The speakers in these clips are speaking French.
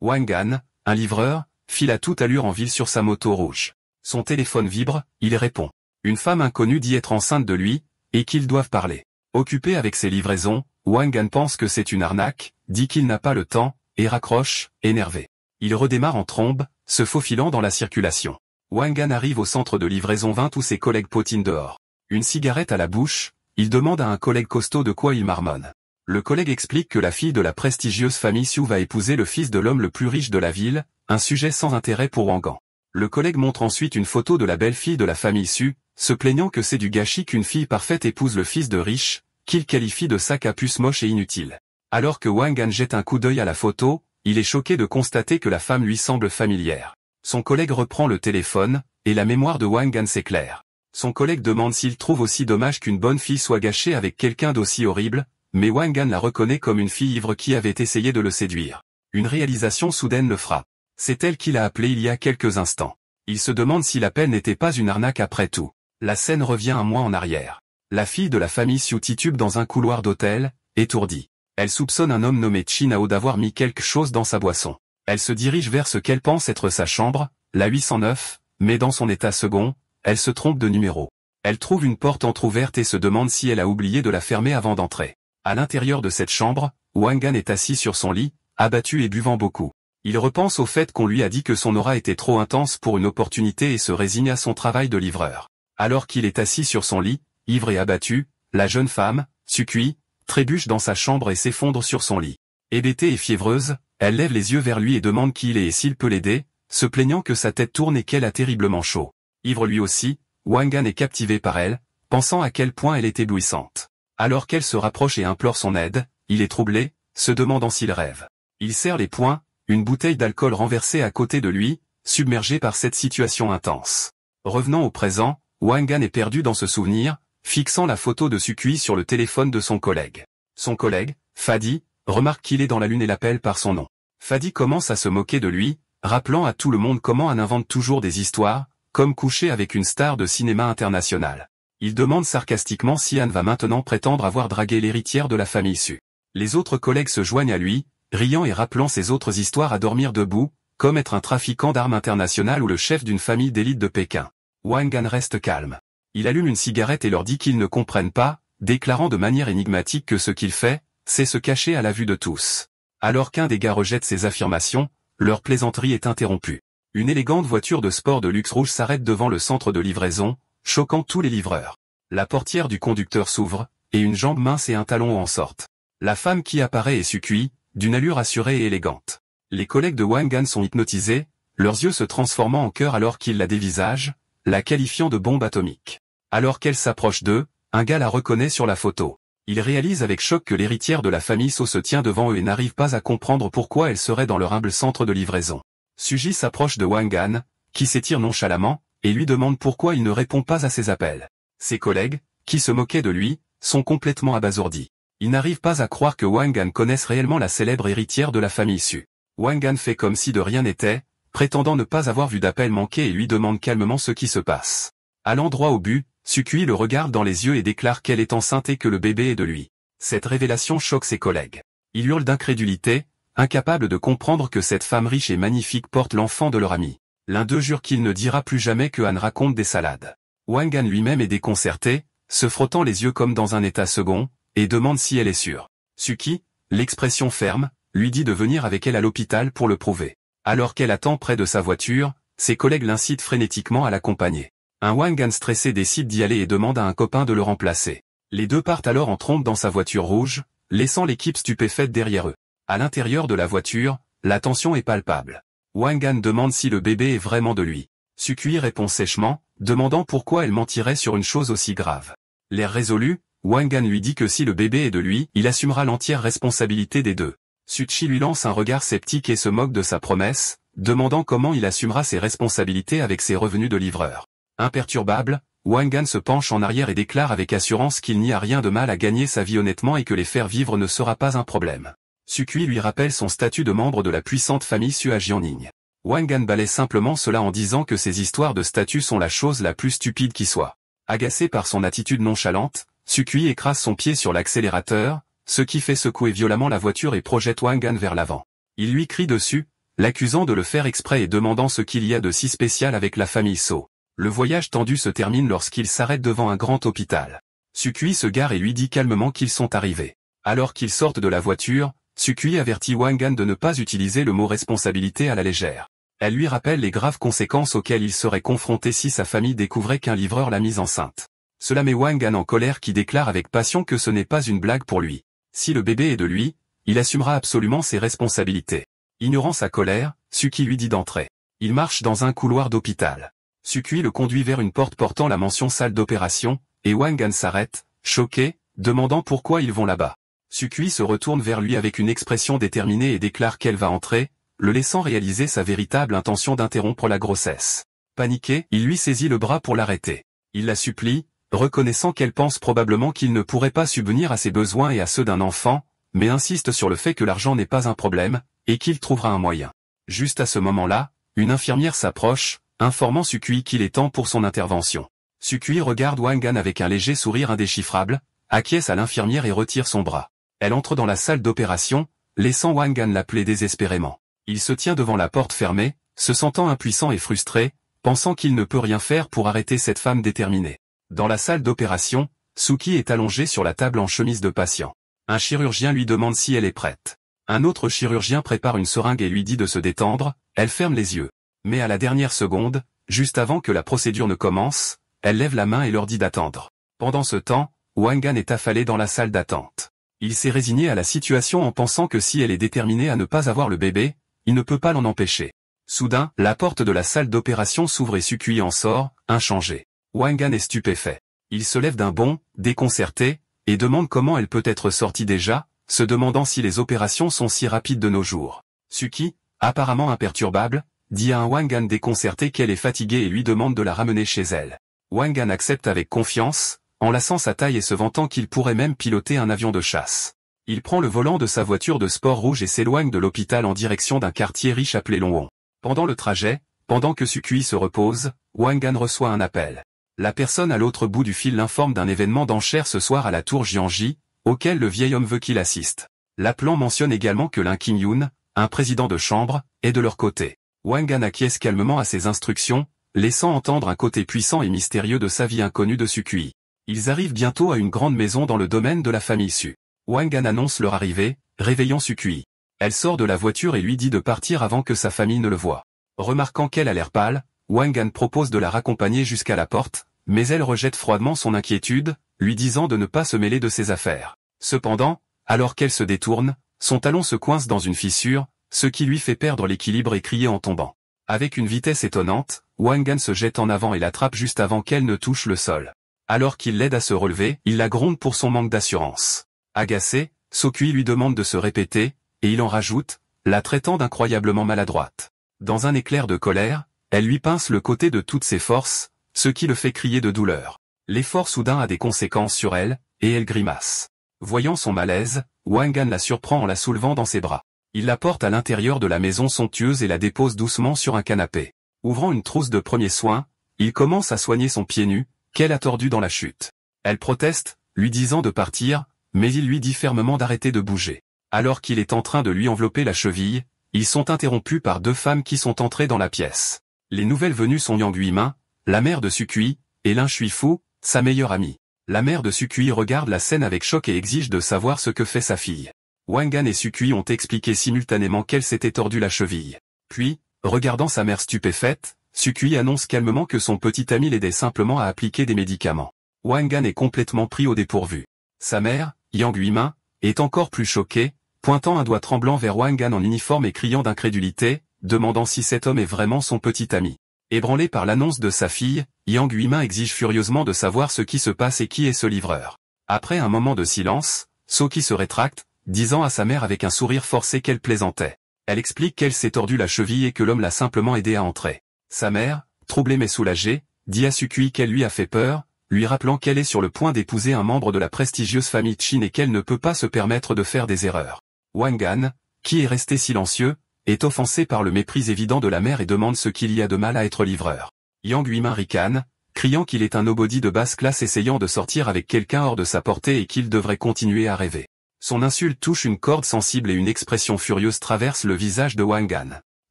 Wangan, un livreur, file à toute allure en ville sur sa moto rouge. Son téléphone vibre, il répond. Une femme inconnue dit être enceinte de lui, et qu'ils doivent parler. Occupé avec ses livraisons, Wangan pense que c'est une arnaque, dit qu'il n'a pas le temps, et raccroche, énervé. Il redémarre en trombe, se faufilant dans la circulation. Wangan arrive au centre de livraison 20 où ses collègues potinent dehors. Une cigarette à la bouche, il demande à un collègue costaud de quoi il marmonne. Le collègue explique que la fille de la prestigieuse famille Sioux va épouser le fils de l'homme le plus riche de la ville, un sujet sans intérêt pour Wangan. Le collègue montre ensuite une photo de la belle-fille de la famille Sioux, se plaignant que c'est du gâchis qu'une fille parfaite épouse le fils de riche, qu'il qualifie de sac à puce moche et inutile. Alors que Wangan jette un coup d'œil à la photo, il est choqué de constater que la femme lui semble familière. Son collègue reprend le téléphone, et la mémoire de Wangan s'éclaire. Son collègue demande s'il trouve aussi dommage qu'une bonne fille soit gâchée avec quelqu'un d'aussi horrible, mais Wangan la reconnaît comme une fille ivre qui avait essayé de le séduire. Une réalisation soudaine le frappe. C'est elle qui l'a appelé il y a quelques instants. Il se demande si l'appel n'était pas une arnaque après tout. La scène revient un mois en arrière. La fille de la famille Sioux titube dans un couloir d'hôtel, étourdie. Elle soupçonne un homme nommé Chinao d'avoir mis quelque chose dans sa boisson. Elle se dirige vers ce qu'elle pense être sa chambre, la 809, mais dans son état second, elle se trompe de numéro. Elle trouve une porte entrouverte et se demande si elle a oublié de la fermer avant d'entrer. À l'intérieur de cette chambre, Wangan est assis sur son lit, abattu et buvant beaucoup. Il repense au fait qu'on lui a dit que son aura était trop intense pour une opportunité et se résigne à son travail de livreur. Alors qu'il est assis sur son lit, ivre et abattu, la jeune femme, Sukui, trébuche dans sa chambre et s'effondre sur son lit. Hébétée et fiévreuse, elle lève les yeux vers lui et demande qui il est et s'il peut l'aider, se plaignant que sa tête tourne et qu'elle a terriblement chaud. Ivre lui aussi, Wangan est captivé par elle, pensant à quel point elle est éblouissante. Alors qu'elle se rapproche et implore son aide, il est troublé, se demandant s'il rêve. Il serre les poings, une bouteille d'alcool renversée à côté de lui, submergé par cette situation intense. Revenant au présent, Wangan est perdu dans ce souvenir, fixant la photo de Sukui sur le téléphone de son collègue. Son collègue, Fadi, remarque qu'il est dans la lune et l'appelle par son nom. Fadi commence à se moquer de lui, rappelant à tout le monde comment Anne invente toujours des histoires, comme coucher avec une star de cinéma international. Il demande sarcastiquement si Anne va maintenant prétendre avoir dragué l'héritière de la famille Sioux. Les autres collègues se joignent à lui, riant et rappelant ses autres histoires à dormir debout, comme être un trafiquant d'armes international ou le chef d'une famille d'élite de Pékin. Wangan reste calme. Il allume une cigarette et leur dit qu'ils ne comprennent pas, déclarant de manière énigmatique que ce qu'il fait, c'est se cacher à la vue de tous. Alors qu'un des gars rejette ces affirmations, leur plaisanterie est interrompue. Une élégante voiture de sport de luxe rouge s'arrête devant le centre de livraison, choquant tous les livreurs. La portière du conducteur s'ouvre, et une jambe mince et un talon en sortent. La femme qui apparaît est Sukui, d'une allure assurée et élégante. Les collègues de Wangan sont hypnotisés, leurs yeux se transformant en cœur alors qu'ils la dévisagent, la qualifiant de bombe atomique. Alors qu'elle s'approche d'eux, un gars la reconnaît sur la photo. Il réalise avec choc que l'héritière de la famille Sioux se tient devant eux et n'arrive pas à comprendre pourquoi elle serait dans leur humble centre de livraison. Suji s'approche de Wangan, qui s'étire nonchalamment, et lui demande pourquoi il ne répond pas à ses appels. Ses collègues, qui se moquaient de lui, sont complètement abasourdis. Ils n'arrivent pas à croire que Wangan connaisse réellement la célèbre héritière de la famille Sioux. Wangan fait comme si de rien n'était, prétendant ne pas avoir vu d'appel manqué et lui demande calmement ce qui se passe. À l'endroit au but, Sukui le regarde dans les yeux et déclare qu'elle est enceinte et que le bébé est de lui. Cette révélation choque ses collègues. Il hurle d'incrédulité, incapable de comprendre que cette femme riche et magnifique porte l'enfant de leur ami. L'un d'eux jure qu'il ne dira plus jamais que Anne raconte des salades. Wangan lui-même est déconcerté, se frottant les yeux comme dans un état second, et demande si elle est sûre. Suki, l'expression ferme, lui dit de venir avec elle à l'hôpital pour le prouver. Alors qu'elle attend près de sa voiture, ses collègues l'incitent frénétiquement à l'accompagner. Un Wangan stressé décide d'y aller et demande à un copain de le remplacer. Les deux partent alors en trombe dans sa voiture rouge, laissant l'équipe stupéfaite derrière eux. À l'intérieur de la voiture, la tension est palpable. Wangan demande si le bébé est vraiment de lui. Sukui répond sèchement, demandant pourquoi elle mentirait sur une chose aussi grave. L'air résolu, Wangan lui dit que si le bébé est de lui, il assumera l'entière responsabilité des deux. Suchi lui lance un regard sceptique et se moque de sa promesse, demandant comment il assumera ses responsabilités avec ses revenus de livreur. Imperturbable, Wangan se penche en arrière et déclare avec assurance qu'il n'y a rien de mal à gagner sa vie honnêtement et que les faire vivre ne sera pas un problème. Sukui lui rappelle son statut de membre de la puissante famille Sioux à Jiangning. Wangan balaie simplement cela en disant que ces histoires de statut sont la chose la plus stupide qui soit. Agacé par son attitude nonchalante, Sukui écrase son pied sur l'accélérateur, ce qui fait secouer violemment la voiture et projette Wangan vers l'avant. Il lui crie dessus, l'accusant de le faire exprès et demandant ce qu'il y a de si spécial avec la famille So. Le voyage tendu se termine lorsqu'il s'arrête devant un grand hôpital. Sukui se gare et lui dit calmement qu'ils sont arrivés. Alors qu'ils sortent de la voiture, Sukui avertit Wangan de ne pas utiliser le mot responsabilité à la légère. Elle lui rappelle les graves conséquences auxquelles il serait confronté si sa famille découvrait qu'un livreur l'a mise enceinte. Cela met Wangan en colère qui déclare avec passion que ce n'est pas une blague pour lui. Si le bébé est de lui, il assumera absolument ses responsabilités. Ignorant sa colère, Sukui lui dit d'entrer. Il marche dans un couloir d'hôpital. Sukui le conduit vers une porte portant la mention salle d'opération, et Wangan s'arrête, choqué, demandant pourquoi ils vont là-bas. Sukui se retourne vers lui avec une expression déterminée et déclare qu'elle va entrer, le laissant réaliser sa véritable intention d'interrompre la grossesse. Paniqué, il lui saisit le bras pour l'arrêter. Il la supplie, reconnaissant qu'elle pense probablement qu'il ne pourrait pas subvenir à ses besoins et à ceux d'un enfant, mais insiste sur le fait que l'argent n'est pas un problème, et qu'il trouvera un moyen. Juste à ce moment-là, une infirmière s'approche, informant Sukui qu'il est temps pour son intervention. Sukui regarde Wangan avec un léger sourire indéchiffrable, acquiesce à l'infirmière et retire son bras. Elle entre dans la salle d'opération, laissant Wangan l'appeler désespérément. Il se tient devant la porte fermée, se sentant impuissant et frustré, pensant qu'il ne peut rien faire pour arrêter cette femme déterminée. Dans la salle d'opération, Suki est allongée sur la table en chemise de patient. Un chirurgien lui demande si elle est prête. Un autre chirurgien prépare une seringue et lui dit de se détendre, elle ferme les yeux. Mais à la dernière seconde, juste avant que la procédure ne commence, elle lève la main et leur dit d'attendre. Pendant ce temps, Wangan est affalé dans la salle d'attente. Il s'est résigné à la situation en pensant que si elle est déterminée à ne pas avoir le bébé, il ne peut pas l'en empêcher. Soudain, la porte de la salle d'opération s'ouvre et Sukui en sort, inchangé. Wangan est stupéfait. Il se lève d'un bond, déconcerté, et demande comment elle peut être sortie déjà, se demandant si les opérations sont si rapides de nos jours. Suki, apparemment imperturbable, dit à un Wangan déconcerté qu'elle est fatiguée et lui demande de la ramener chez elle. Wangan accepte avec confiance, enlaçant sa taille et se vantant qu'il pourrait même piloter un avion de chasse. Il prend le volant de sa voiture de sport rouge et s'éloigne de l'hôpital en direction d'un quartier riche appelé Longwon. Pendant le trajet, pendant que Sukui se repose, Wangan reçoit un appel. La personne à l'autre bout du fil l'informe d'un événement d'enchère ce soir à la tour Jianji, auquel le vieil homme veut qu'il assiste. L'appelant mentionne également que Lin Qingyun, un président de chambre, est de leur côté. Wangan acquiesce calmement à ses instructions, laissant entendre un côté puissant et mystérieux de sa vie inconnue de Sukui. Ils arrivent bientôt à une grande maison dans le domaine de la famille Su. Wangan annonce leur arrivée, réveillant Sukui. Elle sort de la voiture et lui dit de partir avant que sa famille ne le voie. Remarquant qu'elle a l'air pâle, Wangan propose de la raccompagner jusqu'à la porte, mais elle rejette froidement son inquiétude, lui disant de ne pas se mêler de ses affaires. Cependant, alors qu'elle se détourne, son talon se coince dans une fissure, ce qui lui fait perdre l'équilibre et crier en tombant. Avec une vitesse étonnante, Wangan se jette en avant et l'attrape juste avant qu'elle ne touche le sol. Alors qu'il l'aide à se relever, il la gronde pour son manque d'assurance. Agacé, Sukui lui demande de se répéter, et il en rajoute, la traitant d'incroyablement maladroite. Dans un éclair de colère, elle lui pince le côté de toutes ses forces, ce qui le fait crier de douleur. L'effort soudain a des conséquences sur elle, et elle grimace. Voyant son malaise, Wangan la surprend en la soulevant dans ses bras. Il la porte à l'intérieur de la maison somptueuse et la dépose doucement sur un canapé. Ouvrant une trousse de premiers soins, il commence à soigner son pied nu, qu'elle a tordu dans la chute. Elle proteste, lui disant de partir, mais il lui dit fermement d'arrêter de bouger. Alors qu'il est en train de lui envelopper la cheville, ils sont interrompus par deux femmes qui sont entrées dans la pièce. Les nouvelles venues sont Yang Guimin, la mère de Sukui, et Lin Shuifu, sa meilleure amie. La mère de Sukui regarde la scène avec choc et exige de savoir ce que fait sa fille. Wangan et Sukui ont expliqué simultanément qu'elle s'était tordue la cheville. Puis, regardant sa mère stupéfaite, Sukui annonce calmement que son petit ami l'aidait simplement à appliquer des médicaments. Wangan est complètement pris au dépourvu. Sa mère, Yang Guimin, est encore plus choquée, pointant un doigt tremblant vers Wangan en uniforme et criant d'incrédulité, demandant si cet homme est vraiment son petit ami. Ébranlé par l'annonce de sa fille, Yang Guimin exige furieusement de savoir ce qui se passe et qui est ce livreur. Après un moment de silence, Soki se rétracte, disant à sa mère avec un sourire forcé qu'elle plaisantait. Elle explique qu'elle s'est tordu la cheville et que l'homme l'a simplement aidé à entrer. Sa mère, troublée mais soulagée, dit à Sukui qu'elle lui a fait peur, lui rappelant qu'elle est sur le point d'épouser un membre de la prestigieuse famille Chin et qu'elle ne peut pas se permettre de faire des erreurs. Wangan, qui est resté silencieux, est offensé par le mépris évident de la mère et demande ce qu'il y a de mal à être livreur. Yang Guimin ricane, criant qu'il est un nobody de basse classe essayant de sortir avec quelqu'un hors de sa portée et qu'il devrait continuer à rêver. Son insulte touche une corde sensible et une expression furieuse traverse le visage de Wangan.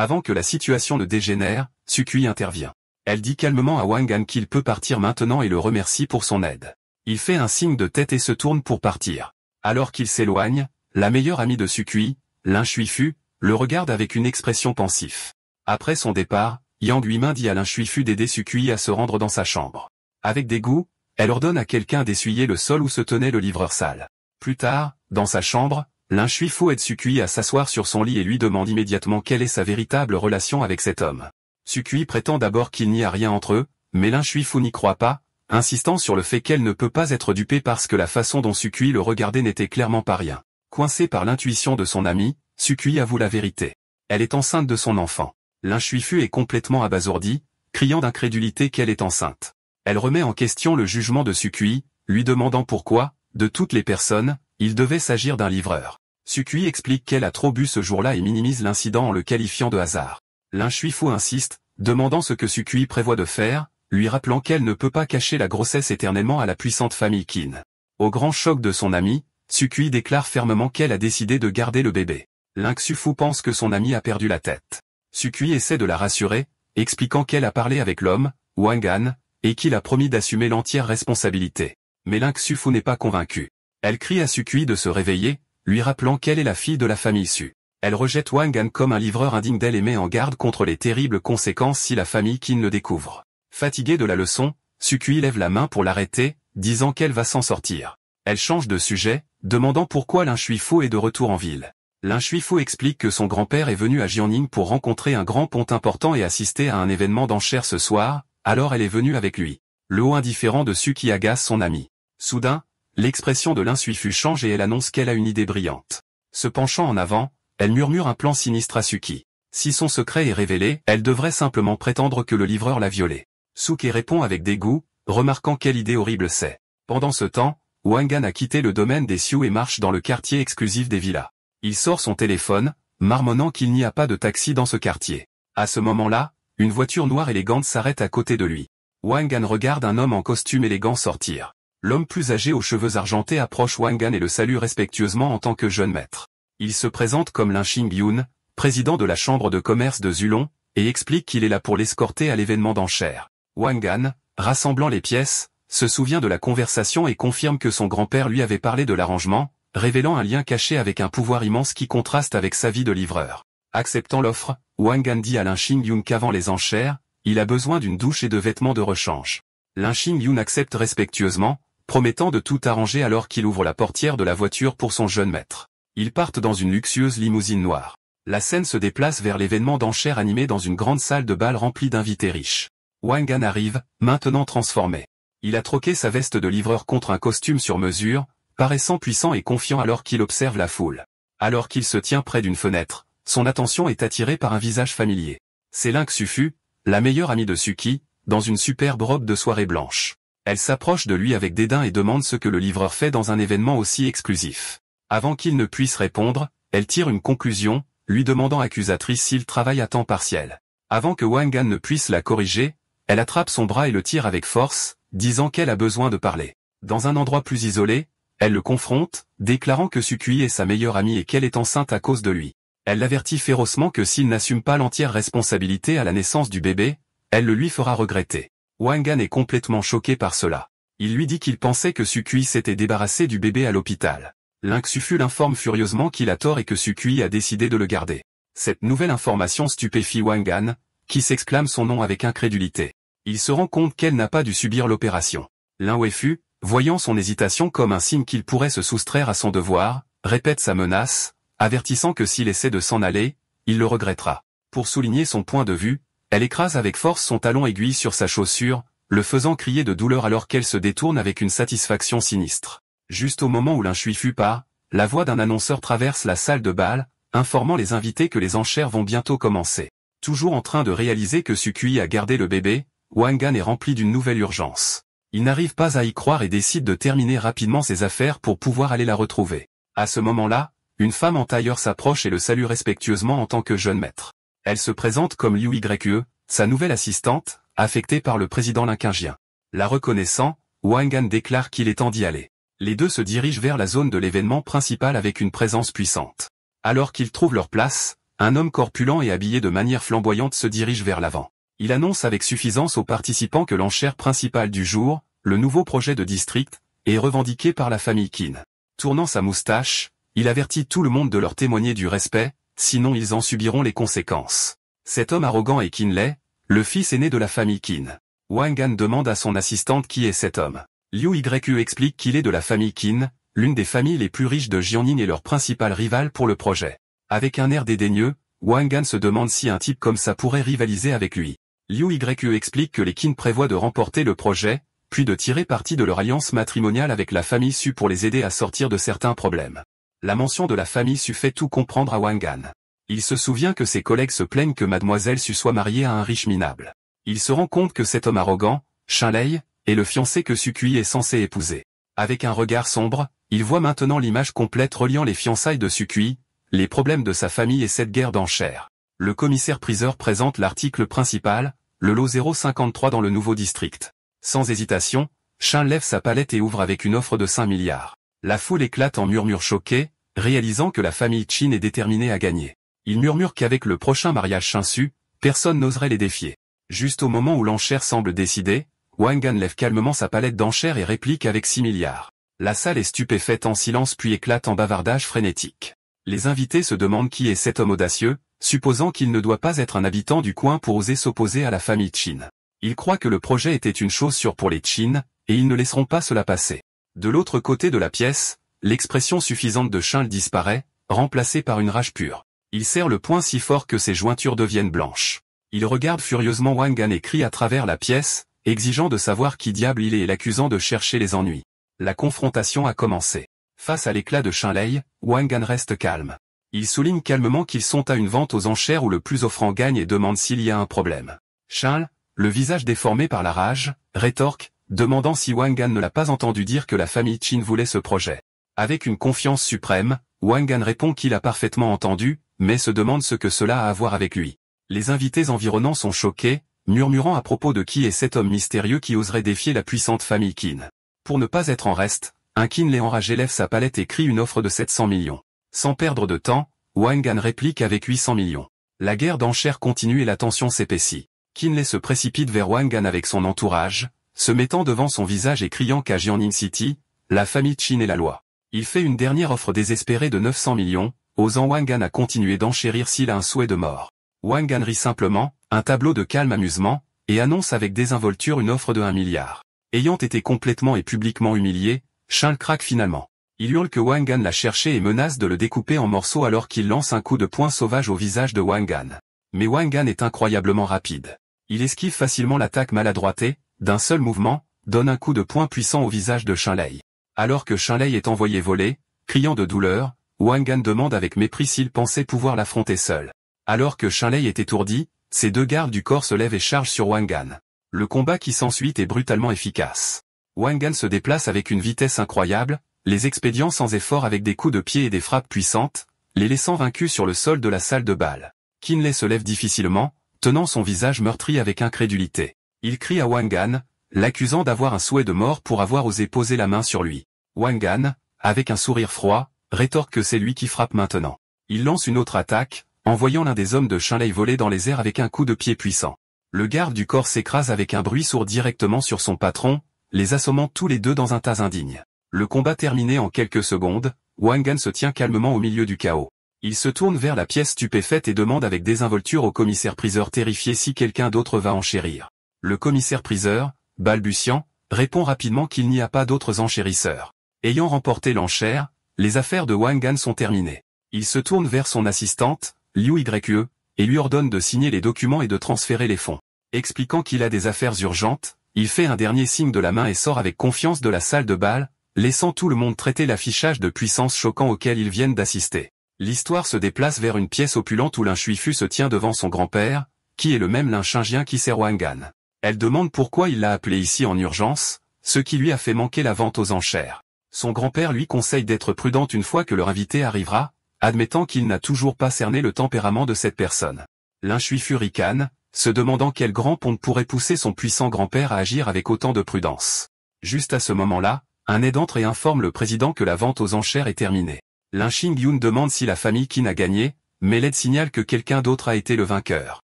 Avant que la situation ne dégénère, Sukui intervient. Elle dit calmement à Wangan qu'il peut partir maintenant et le remercie pour son aide. Il fait un signe de tête et se tourne pour partir. Alors qu'il s'éloigne, la meilleure amie de Sukui, Lin Shuifu, le regarde avec une expression pensive. Après son départ, Yang Huimin dit à Lin Shuifu d'aider Sukui à se rendre dans sa chambre. Avec dégoût, elle ordonne à quelqu'un d'essuyer le sol où se tenait le livreur sale. Plus tard, dans sa chambre, Lin Shuifu aide Sukui à s'asseoir sur son lit et lui demande immédiatement quelle est sa véritable relation avec cet homme. Sukui prétend d'abord qu'il n'y a rien entre eux, mais Lin Shuifu n'y croit pas, insistant sur le fait qu'elle ne peut pas être dupée parce que la façon dont Sukui le regardait n'était clairement pas rien. Coincée par l'intuition de son ami, Sukui avoue la vérité. Elle est enceinte de son enfant. Lin Shuifu est complètement abasourdi, criant d'incrédulité qu'elle est enceinte. Elle remet en question le jugement de Sukui, lui demandant pourquoi, de toutes les personnes, il devait s'agir d'un livreur. Sukui explique qu'elle a trop bu ce jour-là et minimise l'incident en le qualifiant de hasard. Lin Shuifu insiste, demandant ce que Sukui prévoit de faire, lui rappelant qu'elle ne peut pas cacher la grossesse éternellement à la puissante famille Qin. Au grand choc de son ami, Sukui déclare fermement qu'elle a décidé de garder le bébé. Lin Xufu pense que son ami a perdu la tête. Sukui essaie de la rassurer, expliquant qu'elle a parlé avec l'homme, Wangan, et qu'il a promis d'assumer l'entière responsabilité. Mais Lin Xufu n'est pas convaincue. Elle crie à Sukui de se réveiller, lui rappelant qu'elle est la fille de la famille Su. Elle rejette Wangan comme un livreur indigne d'elle et met en garde contre les terribles conséquences si la famille Qin le découvre. Fatiguée de la leçon, Sukui lève la main pour l'arrêter, disant qu'elle va s'en sortir. Elle change de sujet, demandant pourquoi Lin Shuifu est de retour en ville. Lin Shuifu explique que son grand-père est venu à Jiangning pour rencontrer un grand ponte important et assister à un événement d'enchères ce soir, alors elle est venue avec lui. Le haut indifférent de Sukui agace son ami. Soudain, l'expression de Lin Shuifu change et elle annonce qu'elle a une idée brillante. Se penchant en avant, elle murmure un plan sinistre à Sukui. Si son secret est révélé, elle devrait simplement prétendre que le livreur l'a violée. Sukui répond avec dégoût, remarquant quelle idée horrible c'est. Pendant ce temps, Wangan a quitté le domaine des Sioux et marche dans le quartier exclusif des villas. Il sort son téléphone, marmonnant qu'il n'y a pas de taxi dans ce quartier. À ce moment-là, une voiture noire élégante s'arrête à côté de lui. Wangan regarde un homme en costume élégant sortir. L'homme plus âgé aux cheveux argentés approche Wangan et le salue respectueusement en tant que jeune maître. Il se présente comme Lin Xingyun, président de la chambre de commerce de Zulon, et explique qu'il est là pour l'escorter à l'événement d'enchères. Wangan, rassemblant les pièces, se souvient de la conversation et confirme que son grand-père lui avait parlé de l'arrangement, révélant un lien caché avec un pouvoir immense qui contraste avec sa vie de livreur. Acceptant l'offre, Wangan dit à Lin Xingyun qu'avant les enchères, il a besoin d'une douche et de vêtements de rechange. Lin Xingyun accepte respectueusement, promettant de tout arranger alors qu'il ouvre la portière de la voiture pour son jeune maître. Ils partent dans une luxueuse limousine noire. La scène se déplace vers l'événement d'enchères animé dans une grande salle de bal remplie d'invités riches. Wangan arrive, maintenant transformé. Il a troqué sa veste de livreur contre un costume sur mesure, paraissant puissant et confiant alors qu'il observe la foule. Alors qu'il se tient près d'une fenêtre, son attention est attirée par un visage familier. C'est Lin Xufu, la meilleure amie de Sukui, dans une superbe robe de soirée blanche. Elle s'approche de lui avec dédain et demande ce que le livreur fait dans un événement aussi exclusif. Avant qu'il ne puisse répondre, elle tire une conclusion, lui demandant accusatrice s'il travaille à temps partiel. Avant que Wangan ne puisse la corriger, elle attrape son bras et le tire avec force, disant qu'elle a besoin de parler. Dans un endroit plus isolé, elle le confronte, déclarant que Sukui est sa meilleure amie et qu'elle est enceinte à cause de lui. Elle l'avertit férocement que s'il n'assume pas l'entière responsabilité à la naissance du bébé, elle le lui fera regretter. Wangan est complètement choqué par cela. Il lui dit qu'il pensait que Sukui s'était débarrassé du bébé à l'hôpital. Lin Xufu l'informe furieusement qu'il a tort et que Sukui a décidé de le garder. Cette nouvelle information stupéfie Wangan, qui s'exclame son nom avec incrédulité. Il se rend compte qu'elle n'a pas dû subir l'opération. Lin Weifu, voyant son hésitation comme un signe qu'il pourrait se soustraire à son devoir, répète sa menace, avertissant que s'il essaie de s'en aller, il le regrettera. Pour souligner son point de vue, elle écrase avec force son talon aiguille sur sa chaussure, le faisant crier de douleur alors qu'elle se détourne avec une satisfaction sinistre. Juste au moment où Lin Shuifu part, la voix d'un annonceur traverse la salle de bal, informant les invités que les enchères vont bientôt commencer. Toujours en train de réaliser que Sukui a gardé le bébé, Wangan est rempli d'une nouvelle urgence. Il n'arrive pas à y croire et décide de terminer rapidement ses affaires pour pouvoir aller la retrouver. À ce moment-là, une femme en tailleur s'approche et le salue respectueusement en tant que jeune maître. Elle se présente comme Liu Yue, sa nouvelle assistante, affectée par le président linkingien. La reconnaissant, Wangan déclare qu'il est temps d'y aller. Les deux se dirigent vers la zone de l'événement principal avec une présence puissante. Alors qu'ils trouvent leur place, un homme corpulent et habillé de manière flamboyante se dirige vers l'avant. Il annonce avec suffisance aux participants que l'enchère principale du jour, le nouveau projet de district, est revendiqué par la famille Qin. Tournant sa moustache, il avertit tout le monde de leur témoigner du respect, sinon ils en subiront les conséquences. Cet homme arrogant est Qin Lei, le fils aîné de la famille Qin. Wang Gan demande à son assistante qui est cet homme. Liu Yue explique qu'il est de la famille Qin, l'une des familles les plus riches de Jiangning et leur principal rival pour le projet. Avec un air dédaigneux, Wang Gan se demande si un type comme ça pourrait rivaliser avec lui. Liu Yue explique que les Qin prévoient de remporter le projet, puis de tirer parti de leur alliance matrimoniale avec la famille Su pour les aider à sortir de certains problèmes. La mention de la famille Su fait tout comprendre à Wang Gan. Il se souvient que ses collègues se plaignent que mademoiselle Su soit mariée à un riche minable. Il se rend compte que cet homme arrogant, Shin Lei, est le fiancé que Su Kui est censé épouser. Avec un regard sombre, il voit maintenant l'image complète reliant les fiançailles de Su Kui, les problèmes de sa famille et cette guerre d'enchères. Le commissaire-priseur présente l'article principal, le lot 053 dans le nouveau district. Sans hésitation, Shin lève sa palette et ouvre avec une offre de 5 milliards. La foule éclate en murmures choqués, réalisant que la famille Qin est déterminée à gagner. Ils murmurent qu'avec le prochain mariage Shin-Su, personne n'oserait les défier. Juste au moment où l'enchère semble décidée, Wang Gan lève calmement sa palette d'enchères et réplique avec 6 milliards. La salle est stupéfaite en silence puis éclate en bavardage frénétique. Les invités se demandent qui est cet homme audacieux, supposant qu'il ne doit pas être un habitant du coin pour oser s'opposer à la famille Qin. Ils croient que le projet était une chose sûre pour les Qin, et ils ne laisseront pas cela passer. De l'autre côté de la pièce, l'expression suffisante de Shin disparaît, remplacée par une rage pure. Il serre le poing si fort que ses jointures deviennent blanches. Il regarde furieusement Wang Gan et crie à travers la pièce, exigeant de savoir qui diable il est et l'accusant de chercher les ennuis. La confrontation a commencé. Face à l'éclat de Shin Lei, Wang Gan reste calme. Il souligne calmement qu'ils sont à une vente aux enchères où le plus offrant gagne et demande s'il y a un problème. Shin, le visage déformé par la rage, rétorque, demandant si Wang Gan ne l'a pas entendu dire que la famille Qin voulait ce projet. Avec une confiance suprême, Wang Gan répond qu'il a parfaitement entendu, mais se demande ce que cela a à voir avec lui. Les invités environnants sont choqués, murmurant à propos de qui est cet homme mystérieux qui oserait défier la puissante famille Qin. Pour ne pas être en reste, un Qin Lei enragé lève sa palette et crie une offre de 700 millions. Sans perdre de temps, Wang Gan réplique avec 800 millions. La guerre d'enchères continue et la tension s'épaissit. Qin Lei se précipite vers Wang Gan avec son entourage, se mettant devant son visage et criant qu'à Jiangning City, la famille Qin est la loi. Il fait une dernière offre désespérée de 900 millions, osant Wang Gan à continuer d'enchérir s'il a un souhait de mort. Wang Gan rit simplement, un tableau de calme amusement, et annonce avec désinvolture une offre de 1 milliard. Ayant été complètement et publiquement humilié, Shin craque finalement. Il hurle que Wang Gan l'a cherché et menace de le découper en morceaux alors qu'il lance un coup de poing sauvage au visage de Wang Gan. Mais Wang Gan est incroyablement rapide. Il esquive facilement l'attaque maladroite et, d'un seul mouvement, donne un coup de poing puissant au visage de Shin Lei. Alors que Shin Lei est envoyé voler, criant de douleur, Wang Gan demande avec mépris s'il pensait pouvoir l'affronter seul. Alors que Shin Lei est étourdi, ses deux gardes du corps se lèvent et chargent sur Wang Gan. Le combat qui s'ensuit est brutalement efficace. Wang Gan se déplace avec une vitesse incroyable, les expédiant sans effort avec des coups de pied et des frappes puissantes, les laissant vaincus sur le sol de la salle de bal. Qin Lei se lève difficilement, tenant son visage meurtri avec incrédulité. Il crie à Wang Gan, l'accusant d'avoir un souhait de mort pour avoir osé poser la main sur lui. Wang Gan, avec un sourire froid, rétorque que c'est lui qui frappe maintenant. Il lance une autre attaque, envoyant l'un des hommes de Shin Lei voler dans les airs avec un coup de pied puissant. Le garde du corps s'écrase avec un bruit sourd directement sur son patron, les assommant tous les deux dans un tas indigne. Le combat terminé en quelques secondes, Wang Gan se tient calmement au milieu du chaos. Il se tourne vers la pièce stupéfaite et demande avec désinvolture au commissaire-priseur terrifié si quelqu'un d'autre va enchérir. Le commissaire-priseur, balbutiant, répond rapidement qu'il n'y a pas d'autres enchérisseurs. Ayant remporté l'enchère, les affaires de Wang Gan sont terminées. Il se tourne vers son assistante, Liu Yue, et lui ordonne de signer les documents et de transférer les fonds. Expliquant qu'il a des affaires urgentes, il fait un dernier signe de la main et sort avec confiance de la salle de bal, laissant tout le monde traiter l'affichage de puissance choquant auquel ils viennent d'assister. L'histoire se déplace vers une pièce opulente où Lin Shuifu se tient devant son grand-père, qui est le même Lin Shingjian qui sert Wang Gan. Elle demande pourquoi il l'a appelé ici en urgence, ce qui lui a fait manquer la vente aux enchères. Son grand-père lui conseille d'être prudente une fois que leur invité arrivera, admettant qu'il n'a toujours pas cerné le tempérament de cette personne. Lin Shuifu ricane, se demandant quel grand ponte pourrait pousser son puissant grand-père à agir avec autant de prudence. Juste à ce moment-là, un aide entre et informe le président que la vente aux enchères est terminée. Lin Xingyun demande si la famille Qin a gagné, mais l'aide signale que quelqu'un d'autre a été le vainqueur.